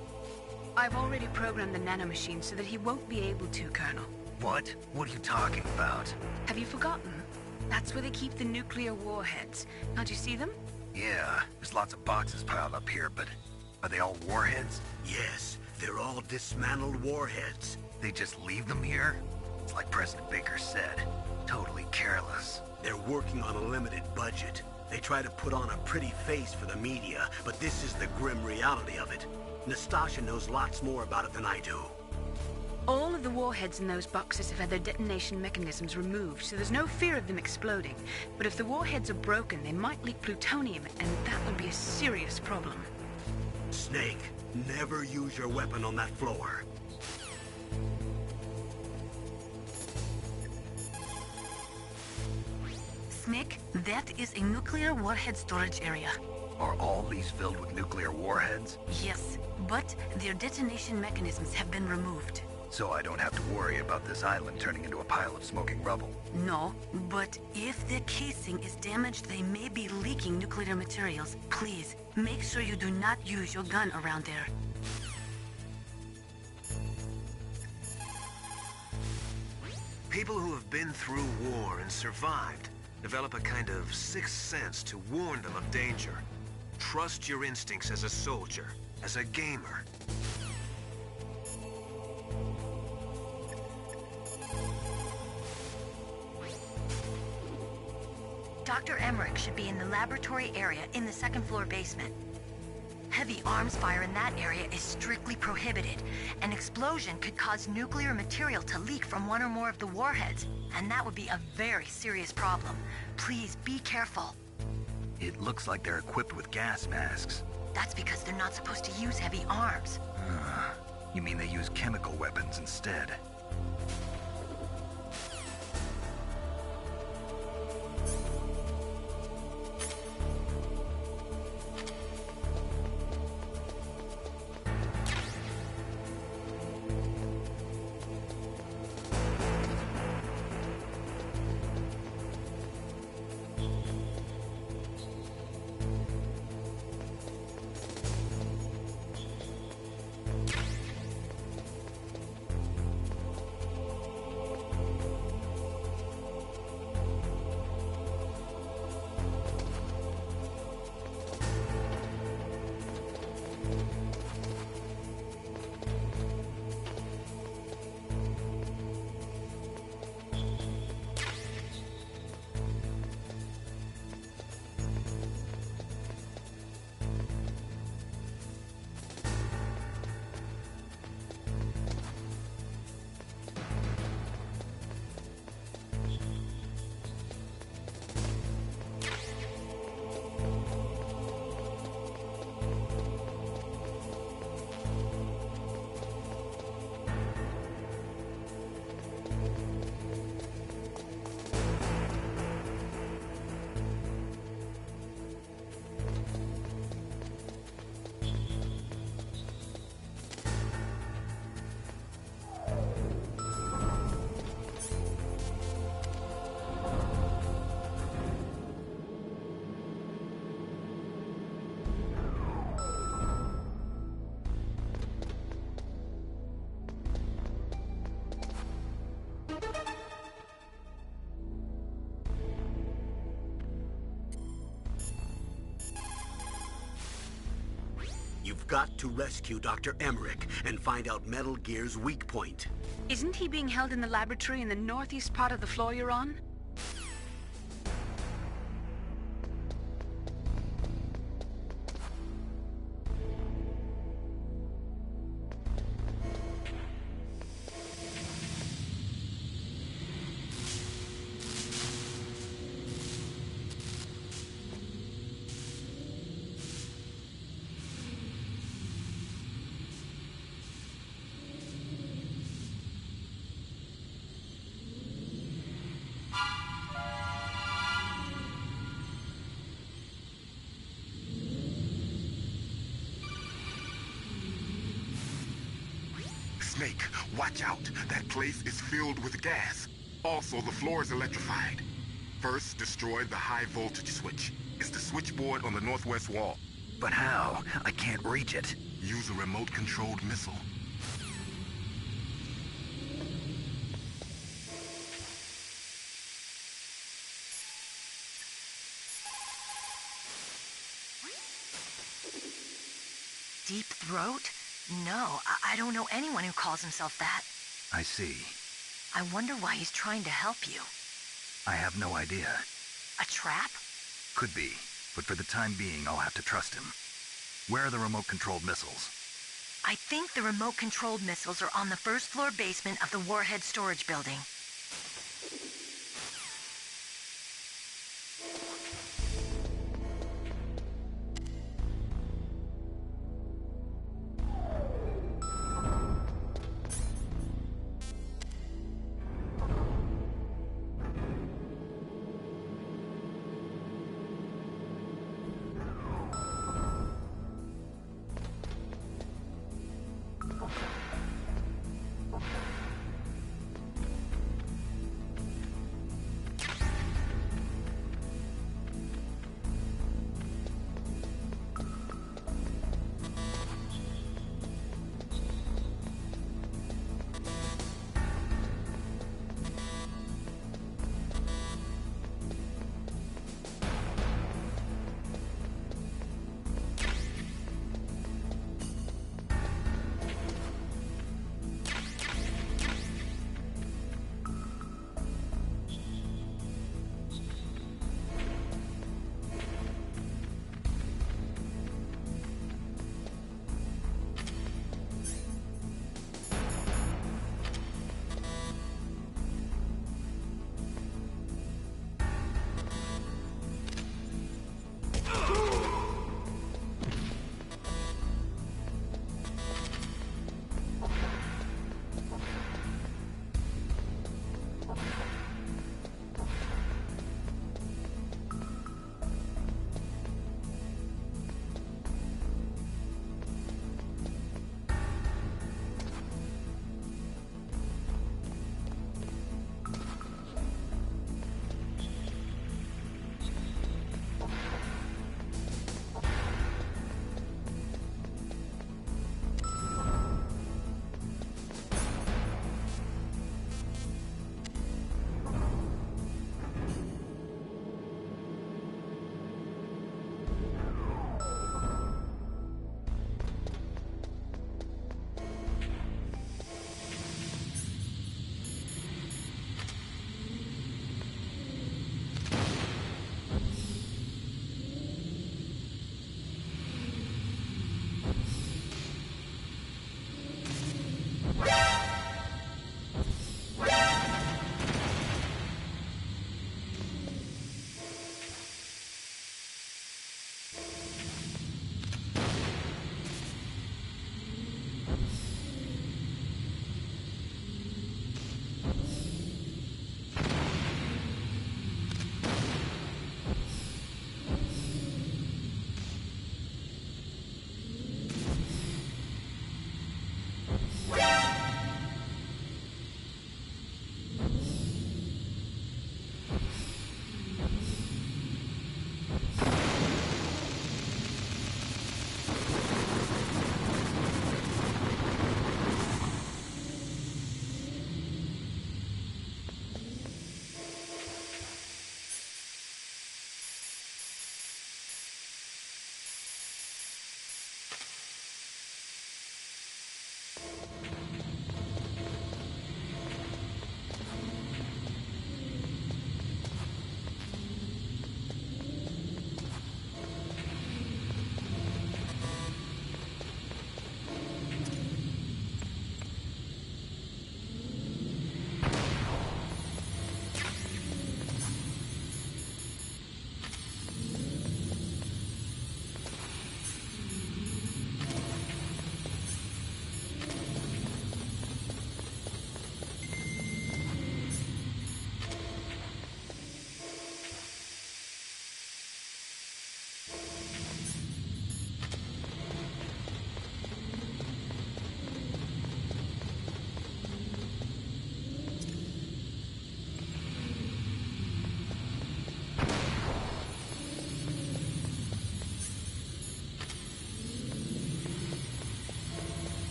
[SPEAKER 3] I've already programmed the nanomachine so that he won't be able to, Colonel.
[SPEAKER 2] What? What are you talking about?
[SPEAKER 3] Have you forgotten? That's where they keep the nuclear warheads. Can't you see them?
[SPEAKER 2] Yeah, there's lots of boxes piled up here, but are they all warheads?
[SPEAKER 7] Yes, they're all dismantled warheads.
[SPEAKER 2] They just leave them here? It's like President Baker said, totally careless.
[SPEAKER 7] They're working on a limited budget. They try to put on a pretty face for the media, but this is the grim reality of it. Nastasha knows lots more about it than I do.
[SPEAKER 3] All of the warheads in those boxes have had their detonation mechanisms removed, so there's no fear of them exploding. But if the warheads are broken, they might leak plutonium, and that would be a serious problem.
[SPEAKER 7] Snake, never use your weapon on that floor.
[SPEAKER 8] Snake, that is a nuclear warhead storage area.
[SPEAKER 2] Are all these filled with nuclear warheads?
[SPEAKER 8] Yes, but their detonation mechanisms have been removed.
[SPEAKER 2] So I don't have to worry about this island turning into a pile of smoking rubble.
[SPEAKER 8] No, but if the casing is damaged, they may be leaking nuclear materials. Please, make sure you do not use your gun around there.
[SPEAKER 9] People who have been through war and survived develop a kind of sixth sense to warn them of danger. Trust your instincts as a soldier, as a gamer.
[SPEAKER 5] Dr. Emmerich should be in the laboratory area in the second floor basement. Heavy arms fire in that area is strictly prohibited. An explosion could cause nuclear material to leak from one or more of the warheads, and that would be a very serious problem. Please be careful.
[SPEAKER 2] It looks like they're equipped with gas masks.
[SPEAKER 5] That's because they're not supposed to use heavy arms.
[SPEAKER 2] You mean they use chemical weapons instead?
[SPEAKER 7] You've got to rescue Dr. Emmerich and find out Metal Gear's weak point.
[SPEAKER 3] Isn't he being held in the laboratory in the northeast part of the floor you're on?
[SPEAKER 6] Snake, watch out. That place is filled with gas. Also, the floor is electrified. First, destroy the high voltage switch. It's the switchboard on the northwest wall.
[SPEAKER 2] But how? I can't reach it.
[SPEAKER 6] Use a remote-controlled missile.
[SPEAKER 5] Deep throat? No, I don't know anyone who calls himself that.
[SPEAKER 2] I see.
[SPEAKER 5] I wonder why he's trying to help you.
[SPEAKER 2] I have no idea.
[SPEAKER 5] A trap?
[SPEAKER 2] Could be, but for the time being, I'll have to trust him. Where are the remote-controlled missiles?
[SPEAKER 5] I think the remote-controlled missiles are on the first-floor basement of the Warhead storage building.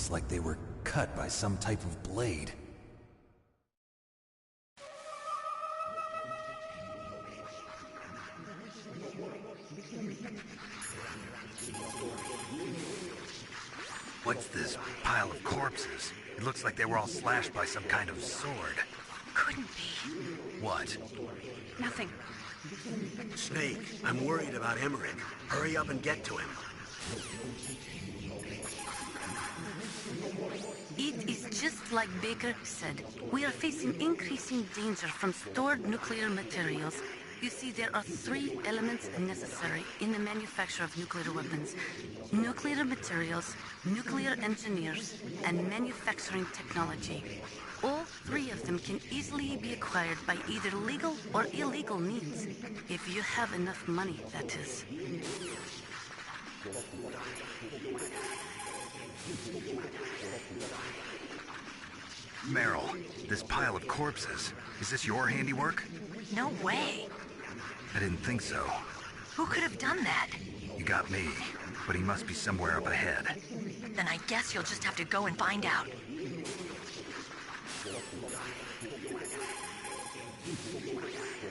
[SPEAKER 11] Looks like they were cut by some type of blade.
[SPEAKER 2] What's this pile of corpses? It looks like they were all slashed by some kind of sword.
[SPEAKER 3] Couldn't be.
[SPEAKER 2] What?
[SPEAKER 3] Nothing.
[SPEAKER 7] Snake, I'm worried about Emmerich. Hurry up and get to him.
[SPEAKER 8] It is just like Baker said. We are facing increasing danger from stored nuclear materials. You see, there are 3 elements necessary in the manufacture of nuclear weapons: nuclear materials, nuclear engineers, and manufacturing technology. All 3 of them can easily be acquired by either legal or illegal means. If you have enough money, that is.
[SPEAKER 2] Meryl, this pile of corpses, is this your handiwork?
[SPEAKER 5] No way.
[SPEAKER 2] I didn't think so.
[SPEAKER 5] Who could have done that?
[SPEAKER 2] You got me, but he must be somewhere up ahead.
[SPEAKER 5] Then I guess you'll just have to go and find out.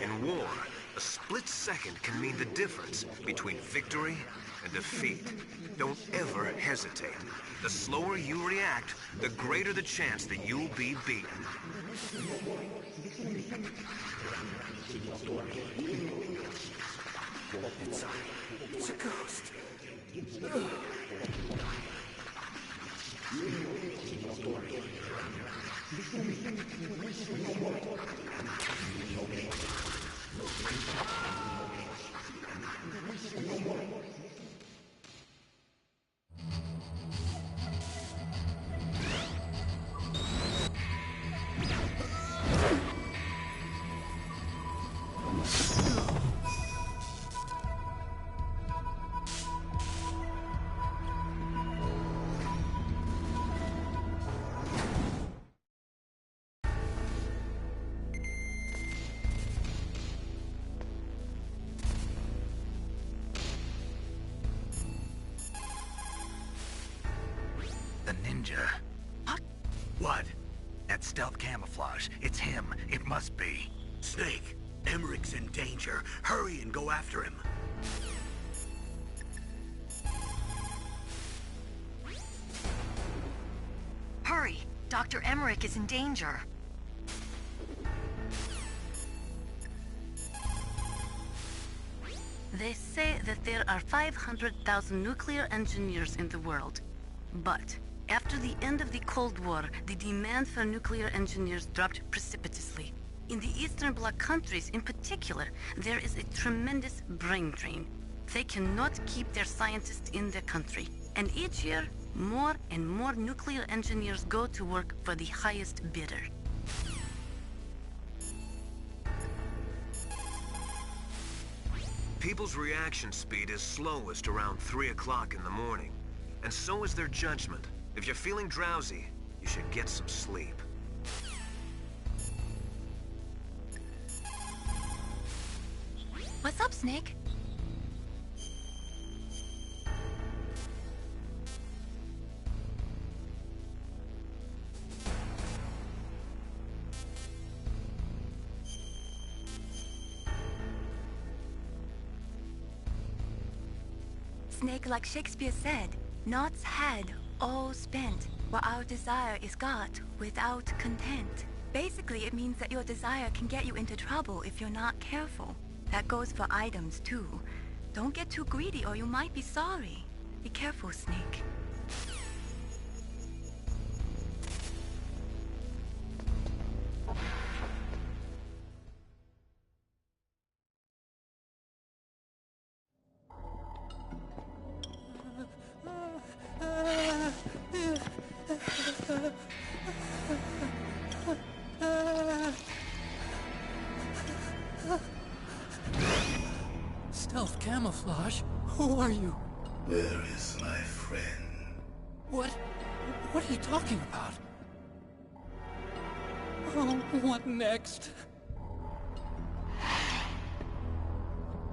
[SPEAKER 9] In war, a split second can mean the difference between victory and defeat. Don't ever hesitate. The slower you react, the greater the chance that you'll be beaten.
[SPEAKER 11] It's a ghost.
[SPEAKER 2] The ninja.
[SPEAKER 7] What?
[SPEAKER 2] That stealth camouflage. It's him. It must be.
[SPEAKER 7] Snake, Emmerich's in danger. Hurry and go after him.
[SPEAKER 5] Hurry! Dr. Emmerich is in danger.
[SPEAKER 8] They say that there are 500,000 nuclear engineers in the world. But after the end of the Cold War, the demand for nuclear engineers dropped precipitously. In the Eastern Bloc countries in particular, there is a tremendous brain drain. They cannot keep their scientists in the country. And each year, more and more nuclear engineers go to work for the highest bidder.
[SPEAKER 9] People's reaction speed is slowest around 3 o'clock in the morning. And so is their judgment. If you're feeling drowsy, you should get some sleep.
[SPEAKER 4] What's up, Snake? Snake, like Shakespeare said, Naught's had, all spent, while our desire is got without content. Basically, it means that your desire can get you into trouble if you're not careful. That goes for items, too. Don't get too greedy or you might be sorry. Be careful, Snake.
[SPEAKER 11] Stealth camouflage? Who are you?
[SPEAKER 12] Where is my friend?
[SPEAKER 11] What are you talking about? Oh, what next?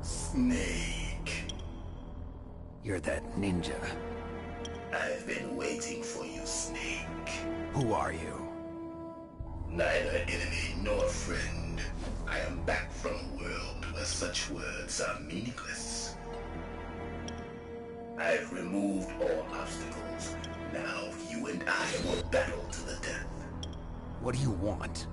[SPEAKER 12] Snake.
[SPEAKER 11] You're that ninja.
[SPEAKER 12] I've been waiting for you, Snake.
[SPEAKER 2] Who are you?
[SPEAKER 12] Neither enemy nor friend. I am back from a world where such words are meaningless. I've removed all obstacles. Now you and I will battle to the death.
[SPEAKER 2] What do you want?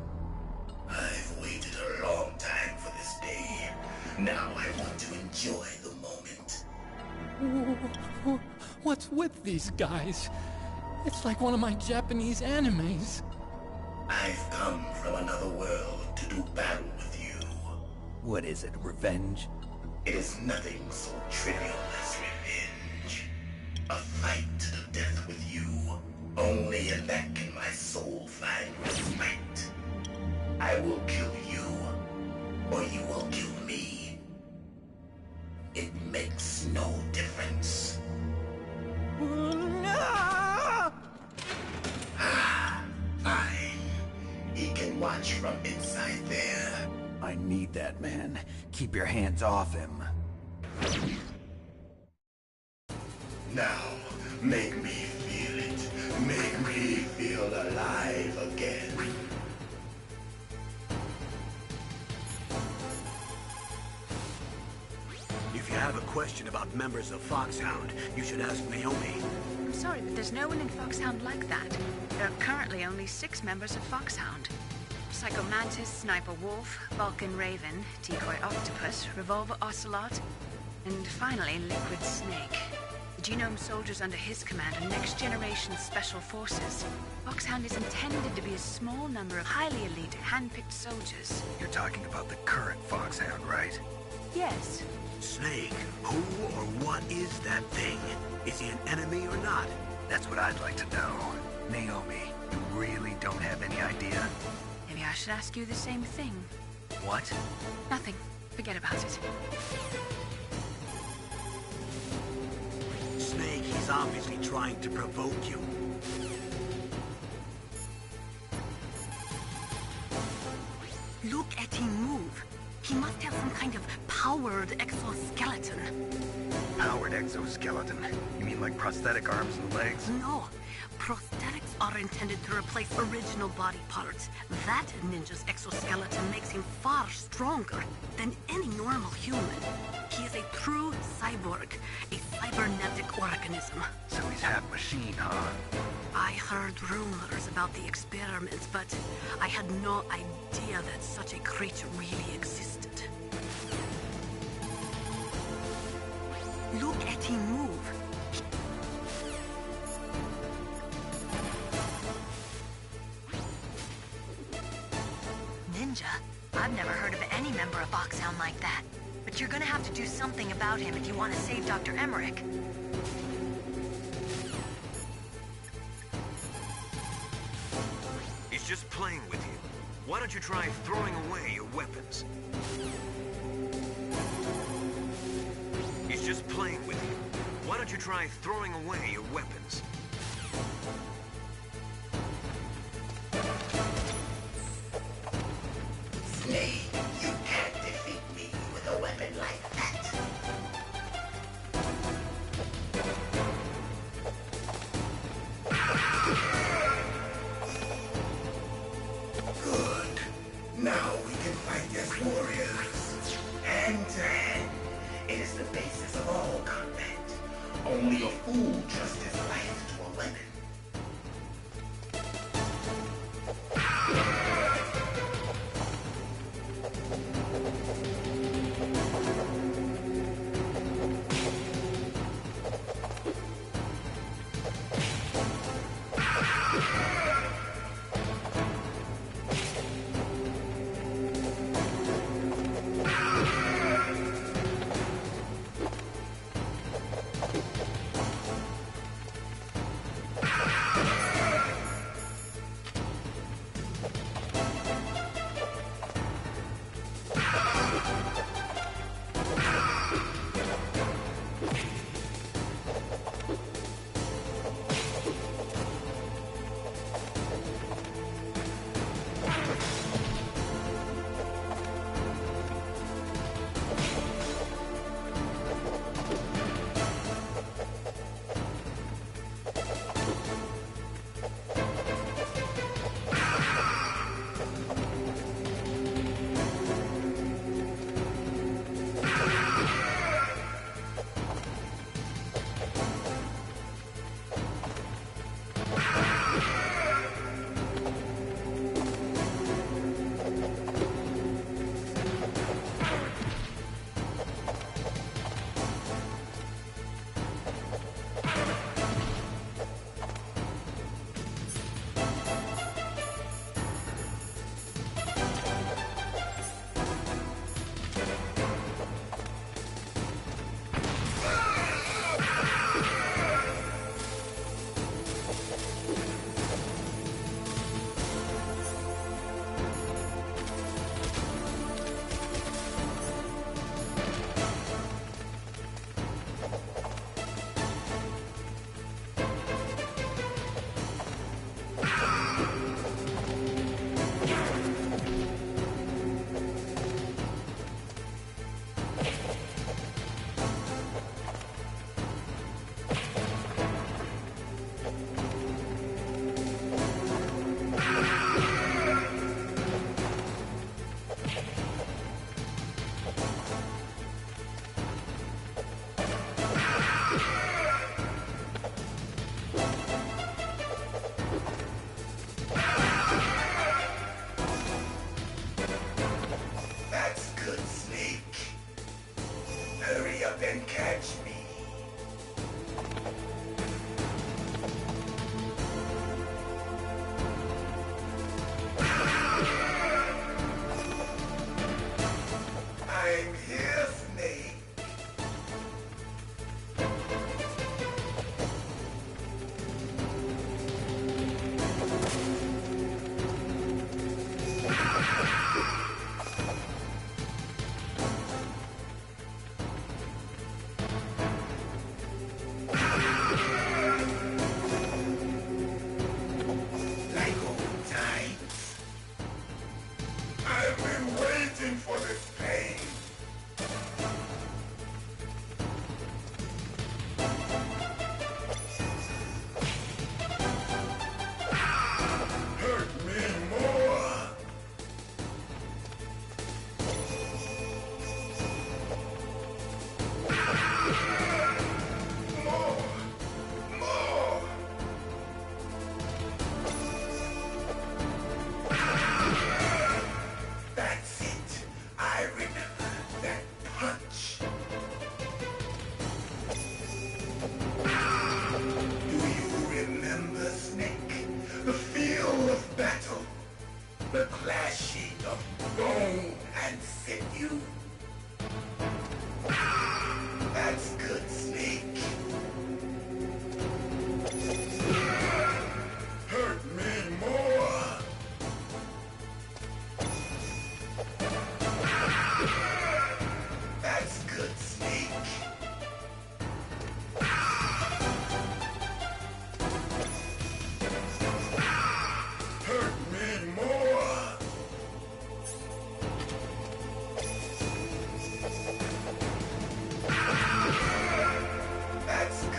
[SPEAKER 12] I've waited a long time for this day. Now I want to enjoy the moment.
[SPEAKER 11] What's with these guys? It's like one of my Japanese animes.
[SPEAKER 12] I've come from another world to do battle with you.
[SPEAKER 2] What is it, revenge?
[SPEAKER 12] It is nothing so trivial as revenge. A fight to the death with you. Only in that can my soul find respite. I will kill you, or you will kill me. It makes no difference. Fine. He can watch from inside there.
[SPEAKER 2] I need that man. Keep your hands off him.
[SPEAKER 12] Now, make me feel it. Make me feel alive again.
[SPEAKER 7] If you have a question about members of Foxhound, you should ask Naomi.
[SPEAKER 3] I'm sorry, but there's no one in Foxhound like that. There are currently only 6 members of Foxhound. Psycho Mantis, Sniper Wolf, Vulcan Raven, Decoy Octopus, Revolver Ocelot, and finally Liquid Snake. The Genome soldiers under his command are next-generation special forces. Foxhound is intended to be a small number of highly elite, hand-picked soldiers.
[SPEAKER 2] You're talking about the current Foxhound, right?
[SPEAKER 3] Yes.
[SPEAKER 7] Snake, who or what is that thing? Is he an enemy or not?
[SPEAKER 2] That's what I'd like to know. Naomi, you really don't have any idea?
[SPEAKER 3] Maybe I should ask you the same thing.
[SPEAKER 2] What?
[SPEAKER 3] Nothing. Forget about it.
[SPEAKER 7] Snake, he's obviously trying to provoke you.
[SPEAKER 8] Look at him move. He must have some kind of powered exoskeleton.
[SPEAKER 2] Powered exoskeleton? You mean like prosthetic arms and legs?
[SPEAKER 8] No. Prosthetics are intended to replace original body parts. That ninja's exoskeleton makes him far stronger than any normal human. He is a true cyborg, a cybernetic organism.
[SPEAKER 2] So he's half machine, huh?
[SPEAKER 8] I heard rumors about the experiments, but I had no idea that such a creature really existed. Look at him move.
[SPEAKER 5] Ninja? I've never heard of any member of Foxhound like that. But you're gonna have to do something about him if you want to save Dr. Emmerich.
[SPEAKER 9] He's just playing with you. Why don't you try throwing away your weapons? He's just playing with you. Why don't you try throwing away your weapons?
[SPEAKER 12] Snake, you can't defeat me with a weapon like that. Good. Now we can fight as warriors. Hand to hand. It is the basis of all combat. Only a fool trusts his life to a weapon.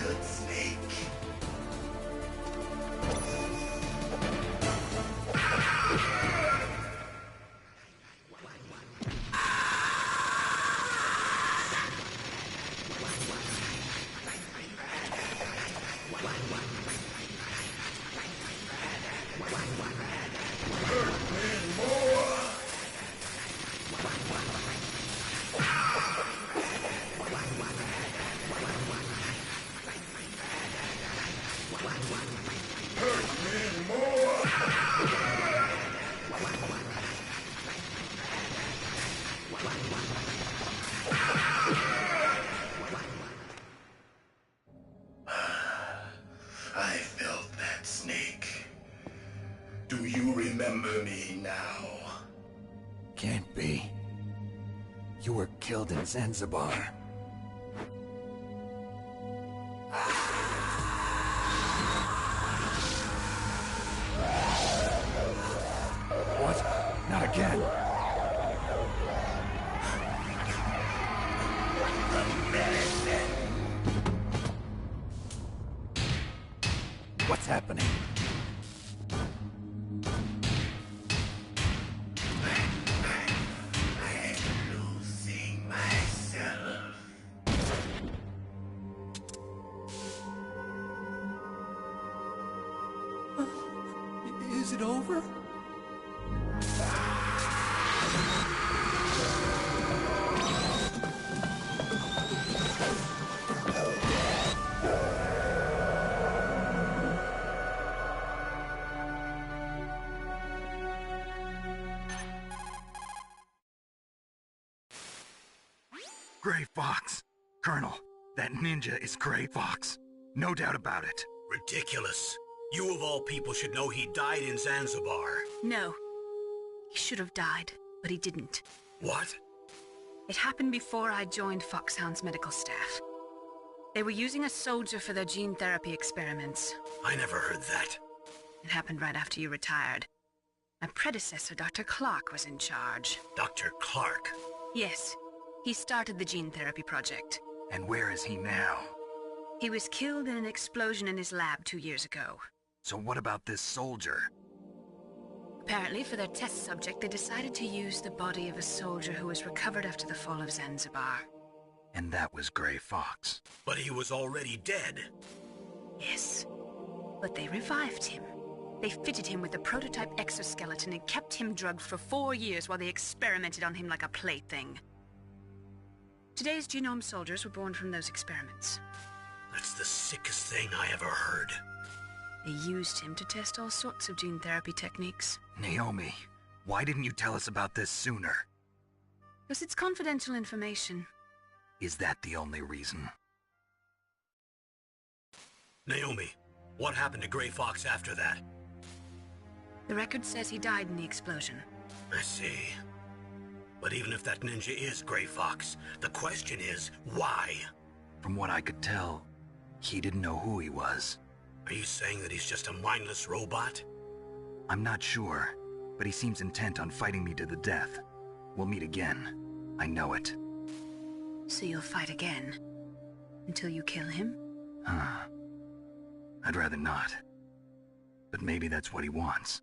[SPEAKER 12] good, Snake. I felt that, Snake. Do you remember me now?
[SPEAKER 2] Can't be. You were killed in Zanzibar. What? Not again. What's happening?
[SPEAKER 12] I'm losing myself.
[SPEAKER 11] Is it over?
[SPEAKER 2] Gray Fox. Colonel, that ninja is Gray Fox. No doubt about it.
[SPEAKER 7] Ridiculous. You of all people should know he died in Zanzibar.
[SPEAKER 3] No. He should have died, but he didn't.
[SPEAKER 7] What?
[SPEAKER 3] It happened before I joined Foxhound's medical staff. They were using a soldier for their gene therapy experiments.
[SPEAKER 7] I never heard that.
[SPEAKER 3] It happened right after you retired. My predecessor, Dr. Clark, was in charge.
[SPEAKER 7] Dr. Clark?
[SPEAKER 3] Yes. He started the gene therapy project.
[SPEAKER 2] And where is he now?
[SPEAKER 3] He was killed in an explosion in his lab 2 years ago.
[SPEAKER 2] So what about this soldier?
[SPEAKER 3] Apparently, for their test subject, they decided to use the body of a soldier who was recovered after the fall of Zanzibar.
[SPEAKER 2] And that was Gray Fox.
[SPEAKER 7] But he was already dead.
[SPEAKER 3] Yes. But they revived him. They fitted him with a prototype exoskeleton and kept him drugged for 4 years while they experimented on him like a plaything. Today's genome soldiers were born from those experiments.
[SPEAKER 7] That's the sickest thing I ever heard.
[SPEAKER 3] They used him to test all sorts of gene therapy techniques.
[SPEAKER 2] Naomi, why didn't you tell us about this sooner?
[SPEAKER 3] Because it's confidential information.
[SPEAKER 2] Is that the only reason?
[SPEAKER 7] Naomi, what happened to Gray Fox after that?
[SPEAKER 3] The record says he died in the explosion.
[SPEAKER 7] I see. But even if that ninja is Gray Fox, the question is, why?
[SPEAKER 2] From what I could tell, he didn't know who he was.
[SPEAKER 7] Are you saying that he's just a mindless robot?
[SPEAKER 2] I'm not sure, but he seems intent on fighting me to the death. We'll meet again. I know it.
[SPEAKER 3] So you'll fight again? Until you kill him?
[SPEAKER 2] Huh. I'd rather not. But maybe that's what he wants.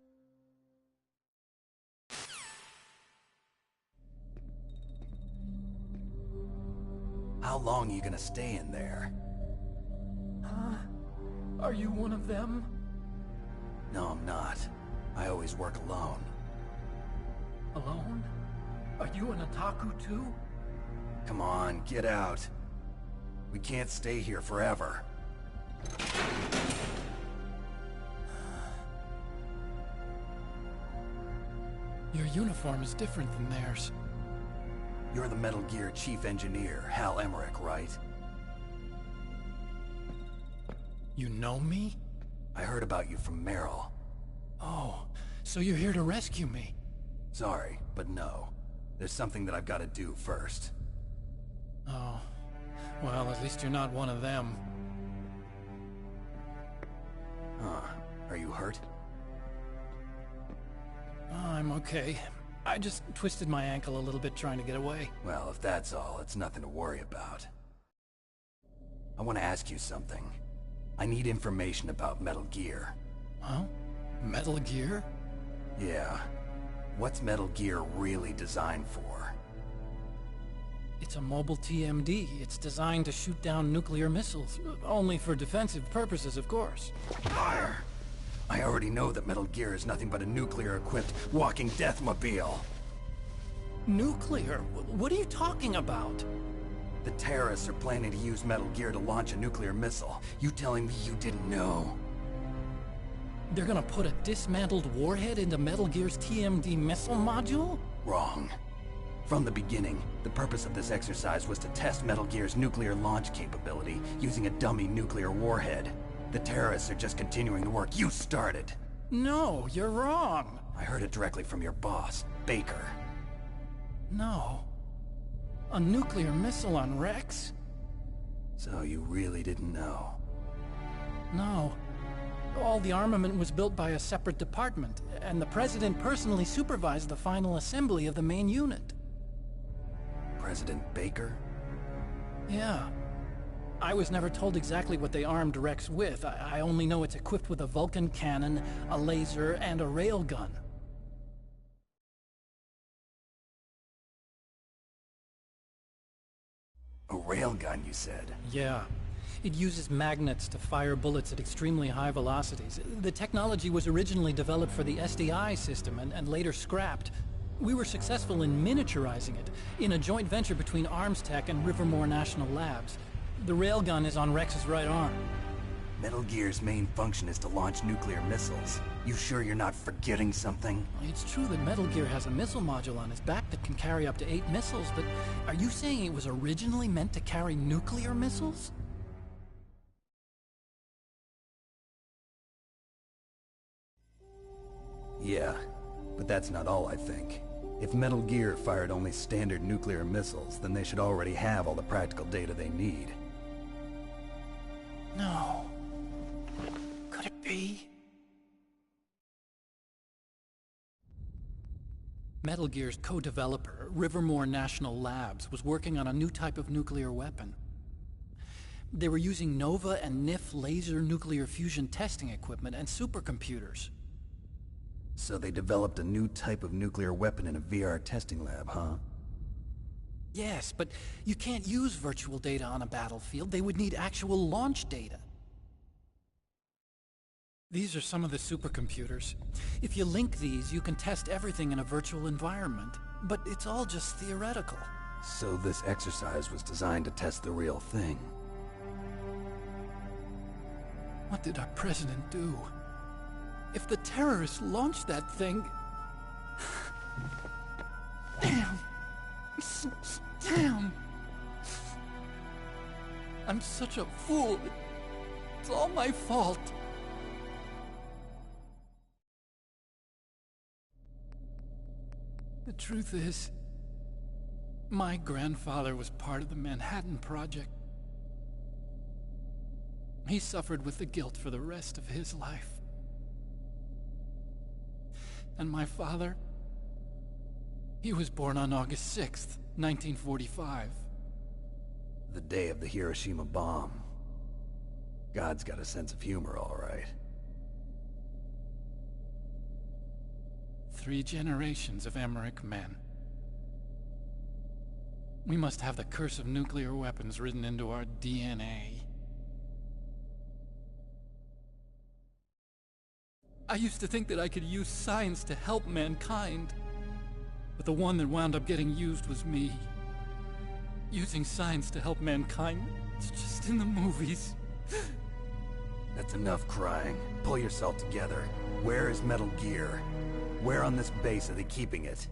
[SPEAKER 2] How long are you gonna stay in there?
[SPEAKER 11] Huh? Are you one of them?
[SPEAKER 2] No, I'm not. I always work alone.
[SPEAKER 11] Alone? Are you an otaku too?
[SPEAKER 2] Come on, get out. We can't stay here forever.
[SPEAKER 11] Your uniform is different than theirs.
[SPEAKER 2] You're the Metal Gear Chief Engineer, Hal Emmerich, right?
[SPEAKER 11] You know me?
[SPEAKER 2] I heard about you from Meryl.
[SPEAKER 11] Oh, so you're here to rescue me?
[SPEAKER 2] Sorry, but no. There's something that I've got to do first.
[SPEAKER 11] Oh. Well, at least you're not one of them.
[SPEAKER 2] Huh. Are you hurt?
[SPEAKER 11] I'm okay. I just twisted my ankle a little bit trying to get away.
[SPEAKER 2] Well, if that's all, it's nothing to worry about. I want to ask you something. I need information about Metal Gear.
[SPEAKER 11] Huh? Metal Gear?
[SPEAKER 2] Yeah. What's Metal Gear really designed for?
[SPEAKER 11] It's a mobile TMD. It's designed to shoot down nuclear missiles. Only for defensive purposes, of course.
[SPEAKER 2] Fire! I already know that Metal Gear is nothing but a nuclear-equipped walking deathmobile.
[SPEAKER 11] Nuclear? What are you talking about?
[SPEAKER 2] The terrorists are planning to use Metal Gear to launch a nuclear missile. You telling me you didn't know?
[SPEAKER 11] They're gonna put a dismantled warhead into Metal Gear's TMD missile module?
[SPEAKER 2] Wrong. From the beginning, the purpose of this exercise was to test Metal Gear's nuclear launch capability using a dummy nuclear warhead. The terrorists are just continuing the work you started.
[SPEAKER 11] No, you're wrong.
[SPEAKER 2] I heard it directly from your boss, Baker.
[SPEAKER 11] No. A nuclear missile on Rex?
[SPEAKER 2] So you really didn't know?
[SPEAKER 11] No. All the armament was built by a separate department, and the President personally supervised the final assembly of the main unit.
[SPEAKER 2] President Baker?
[SPEAKER 11] Yeah. I was never told exactly what they armed Rex with. I only know it's equipped with a Vulcan cannon, a laser, and a railgun.
[SPEAKER 2] A railgun, you said?
[SPEAKER 11] Yeah. It uses magnets to fire bullets at extremely high velocities. The technology was originally developed for the SDI system and later scrapped. We were successful in miniaturizing it, in a joint venture between ArmsTech and Rivermore National Labs. The railgun is on Rex's right arm.
[SPEAKER 2] Metal Gear's main function is to launch nuclear missiles. You sure you're not forgetting something?
[SPEAKER 11] It's true that Metal Gear has a missile module on its back that can carry up to 8 missiles, but are you saying it was originally meant to carry nuclear missiles?
[SPEAKER 2] Yeah, but that's not all I think. If Metal Gear fired only standard nuclear missiles, then they should already have all the practical data they need.
[SPEAKER 11] No. Could it be? Metal Gear's co-developer, Rivermore National Labs, was working on a new type of nuclear weapon. They were using NOVA and NIF laser nuclear fusion testing equipment and supercomputers.
[SPEAKER 2] So they developed a new type of nuclear weapon in a VR testing lab, huh?
[SPEAKER 11] Yes, but you can't use virtual data on a battlefield. They would need actual launch data. These are some of the supercomputers. If you link these, you can test everything in a virtual environment. But it's all just theoretical.
[SPEAKER 2] So this exercise was designed to test the real thing.
[SPEAKER 11] What did our president do? If the terrorists launched that thing... Damn! Damn! I'm such a fool. It's all my fault. The truth is, my grandfather was part of the Manhattan Project. He suffered with the guilt for the rest of his life. And my father, he was born on August 6th, 1945.
[SPEAKER 2] The day of the Hiroshima bomb. God's got a sense of humor, all right.
[SPEAKER 11] 3 generations of Emmerich men. We must have the curse of nuclear weapons written into our DNA. I used to think that I could use science to help mankind, but the one that wound up getting used was me. Using science to help mankind, it's just in the movies.
[SPEAKER 2] That's enough crying. Pull yourself together. Where is Metal Gear? Where on this base are they keeping it?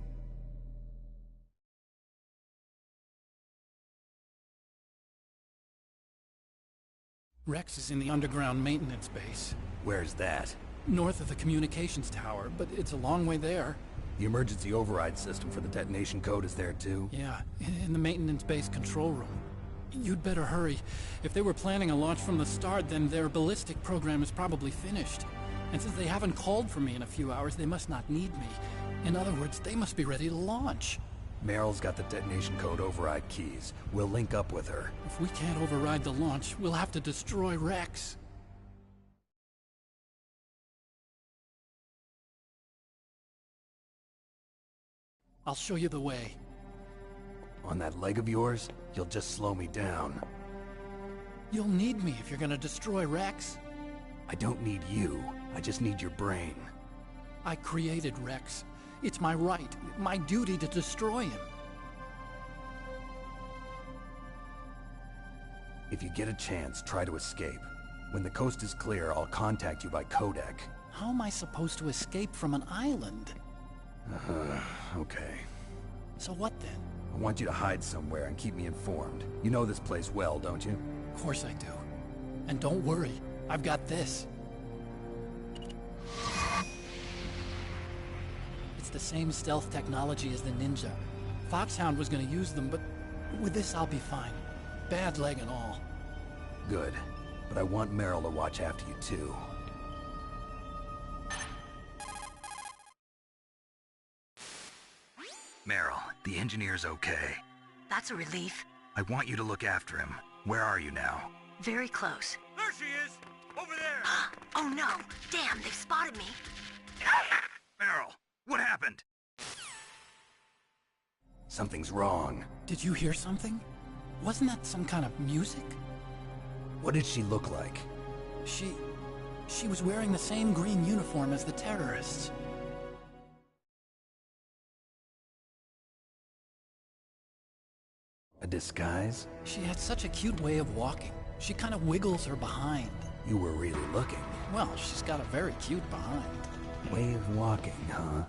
[SPEAKER 11] Rex is in the underground maintenance base.
[SPEAKER 2] Where's that?
[SPEAKER 11] North of the communications tower, but it's a long way there.
[SPEAKER 2] The emergency override system for the detonation code is there too?
[SPEAKER 11] Yeah, in the maintenance base control room. You'd better hurry. If they were planning a launch from the start, then their ballistic program is probably finished. And since they haven't called for me in a few hours, they must not need me. In other words, they must be ready to launch.
[SPEAKER 2] Meryl's got the detonation code override keys. We'll link up with her.
[SPEAKER 11] If we can't override the launch, we'll have to destroy Rex. I'll show you the way.
[SPEAKER 2] On that leg of yours, you'll just slow me down.
[SPEAKER 11] You'll need me if you're gonna destroy Rex.
[SPEAKER 2] I don't need you. I just need your brain.
[SPEAKER 11] I created Rex. It's my right, my duty to destroy him.
[SPEAKER 2] If you get a chance, try to escape. When the coast is clear, I'll contact you by codec.
[SPEAKER 11] How am I supposed to escape from an island?
[SPEAKER 2] Okay.
[SPEAKER 11] So what then?
[SPEAKER 2] I want you to hide somewhere and keep me informed. You know this place well, don't you?
[SPEAKER 11] Of course I do. And don't worry, I've got this. It's the same stealth technology as the Ninja. Foxhound was gonna use them, but with this I'll be fine. Bad leg and all.
[SPEAKER 2] Good. But I want Meryl to watch after you too. Meryl, the engineer's okay.
[SPEAKER 5] That's a relief.
[SPEAKER 2] I want you to look after him. Where are you now?
[SPEAKER 5] Very close.
[SPEAKER 7] There she is! Over there!
[SPEAKER 5] Oh no! Damn, they've spotted me!
[SPEAKER 2] Meryl, what happened? Something's wrong.
[SPEAKER 11] Did you hear something? Wasn't that some kind of music?
[SPEAKER 2] What did she look like?
[SPEAKER 11] She was wearing the same green uniform as the terrorists.
[SPEAKER 2] A disguise?
[SPEAKER 11] She had such a cute way of walking. She kind of wiggles her behind.
[SPEAKER 2] You were really looking.
[SPEAKER 11] Well, she's got a very cute behind.
[SPEAKER 2] Way of walking, huh?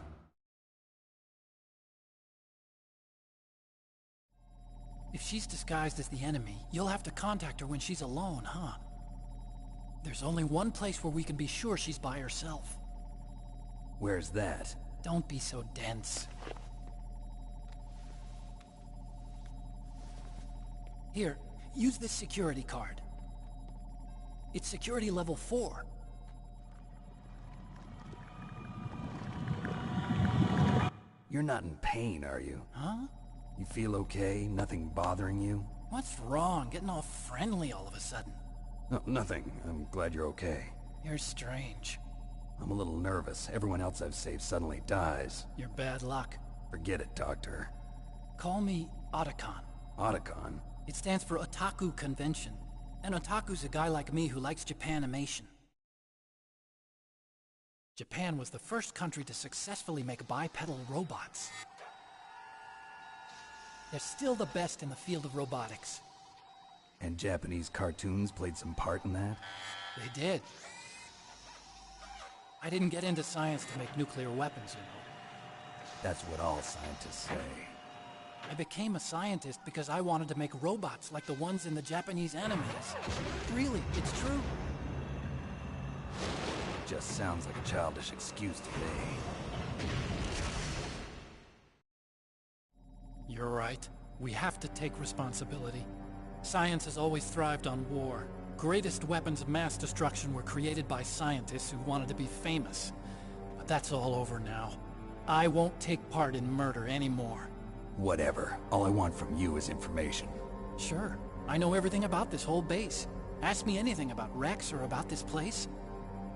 [SPEAKER 11] If she's disguised as the enemy, you'll have to contact her when she's alone, huh? There's only one place where we can be sure she's by herself.
[SPEAKER 2] Where's that?
[SPEAKER 11] Don't be so dense. Here, use this security card. It's security level 4.
[SPEAKER 2] You're not in pain, are you?
[SPEAKER 11] Huh?
[SPEAKER 2] You feel okay? Nothing bothering you?
[SPEAKER 11] What's wrong? Getting all friendly all of a sudden.
[SPEAKER 2] No, nothing. I'm glad you're okay.
[SPEAKER 11] You're strange.
[SPEAKER 2] I'm a little nervous. Everyone else I've saved suddenly dies.
[SPEAKER 11] You're bad luck.
[SPEAKER 2] Forget it, Doctor.
[SPEAKER 11] Call me Otacon.
[SPEAKER 2] Otacon?
[SPEAKER 11] It stands for Otaku Convention. An otaku's a guy like me who likes Japanimation. Japan was the first country to successfully make bipedal robots. They're still the best in the field of robotics.
[SPEAKER 2] And Japanese cartoons played some part in that?
[SPEAKER 11] They did. I didn't get into science to make nuclear weapons, you know.
[SPEAKER 2] That's what all scientists say.
[SPEAKER 11] I became a scientist because I wanted to make robots like the ones in the Japanese animes. Really, it's true.
[SPEAKER 2] Just sounds like a childish excuse to me.
[SPEAKER 11] You're right. We have to take responsibility. Science has always thrived on war. Greatest weapons of mass destruction were created by scientists who wanted to be famous. But that's all over now. I won't take part in murder anymore.
[SPEAKER 2] Whatever. All I want from you is information.
[SPEAKER 11] Sure. I know everything about this whole base. Ask me anything about Rex or about this place.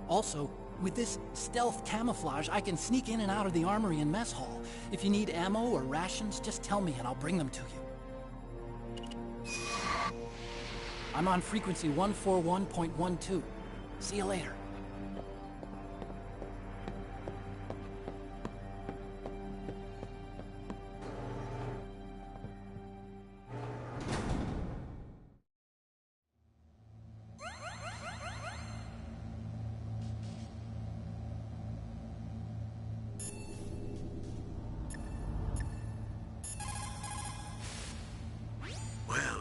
[SPEAKER 11] Also, with this stealth camouflage, I can sneak in and out of the armory and mess hall. If you need ammo or rations, just tell me and I'll bring them to you. I'm on frequency 141.12. See you later.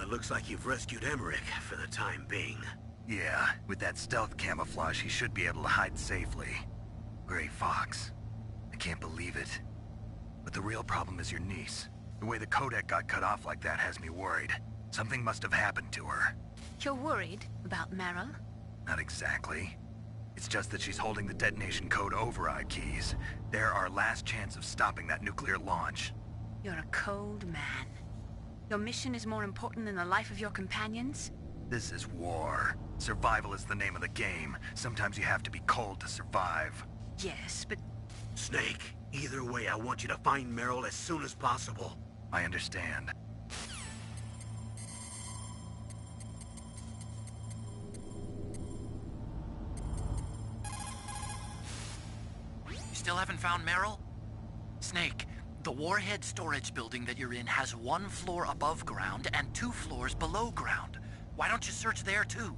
[SPEAKER 7] Looks like you've rescued Emmerich for the time being.
[SPEAKER 2] Yeah, with that stealth camouflage, he should be able to hide safely. Gray Fox. I can't believe it. But the real problem is your niece. The way the codec got cut off like that has me worried. Something must have happened to her.
[SPEAKER 3] You're worried about Meryl?
[SPEAKER 2] Not exactly. It's just that she's holding the detonation code override keys. They're our last chance of stopping that nuclear launch.
[SPEAKER 3] You're a cold man. Your mission is more important than the life of your companions?
[SPEAKER 2] This is war. Survival is the name of the game. Sometimes you have to be cold to survive.
[SPEAKER 3] Yes, but...
[SPEAKER 7] Snake, either way, I want you to find Meryl as soon as possible.
[SPEAKER 2] I understand.
[SPEAKER 13] You still haven't found Meryl? Snake, the Warhead storage building that you're in has 1 floor above ground and 2 floors below ground. Why don't you search there too?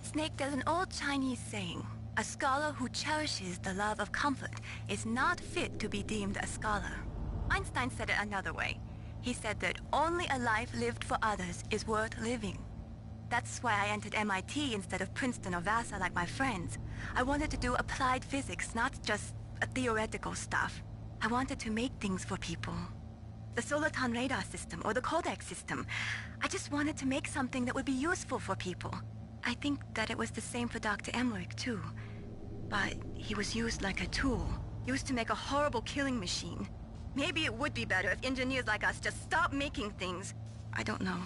[SPEAKER 4] Snake, there's an old Chinese saying, a scholar who cherishes the love of comfort is not fit to be deemed a scholar. Einstein said it another way. He said that only a life lived for others is worth living. That's why I entered MIT instead of Princeton or Vassar like my friends. I wanted to do applied physics, not just theoretical stuff. I wanted to make things for people. The Soliton radar system or the Codex system. I just wanted to make something that would be useful for people. I think that it was the same for Dr. Emmerich, too. But he was used like a tool, used to make a horrible killing machine. Maybe it would be better if engineers like us just stopped making things. I don't know.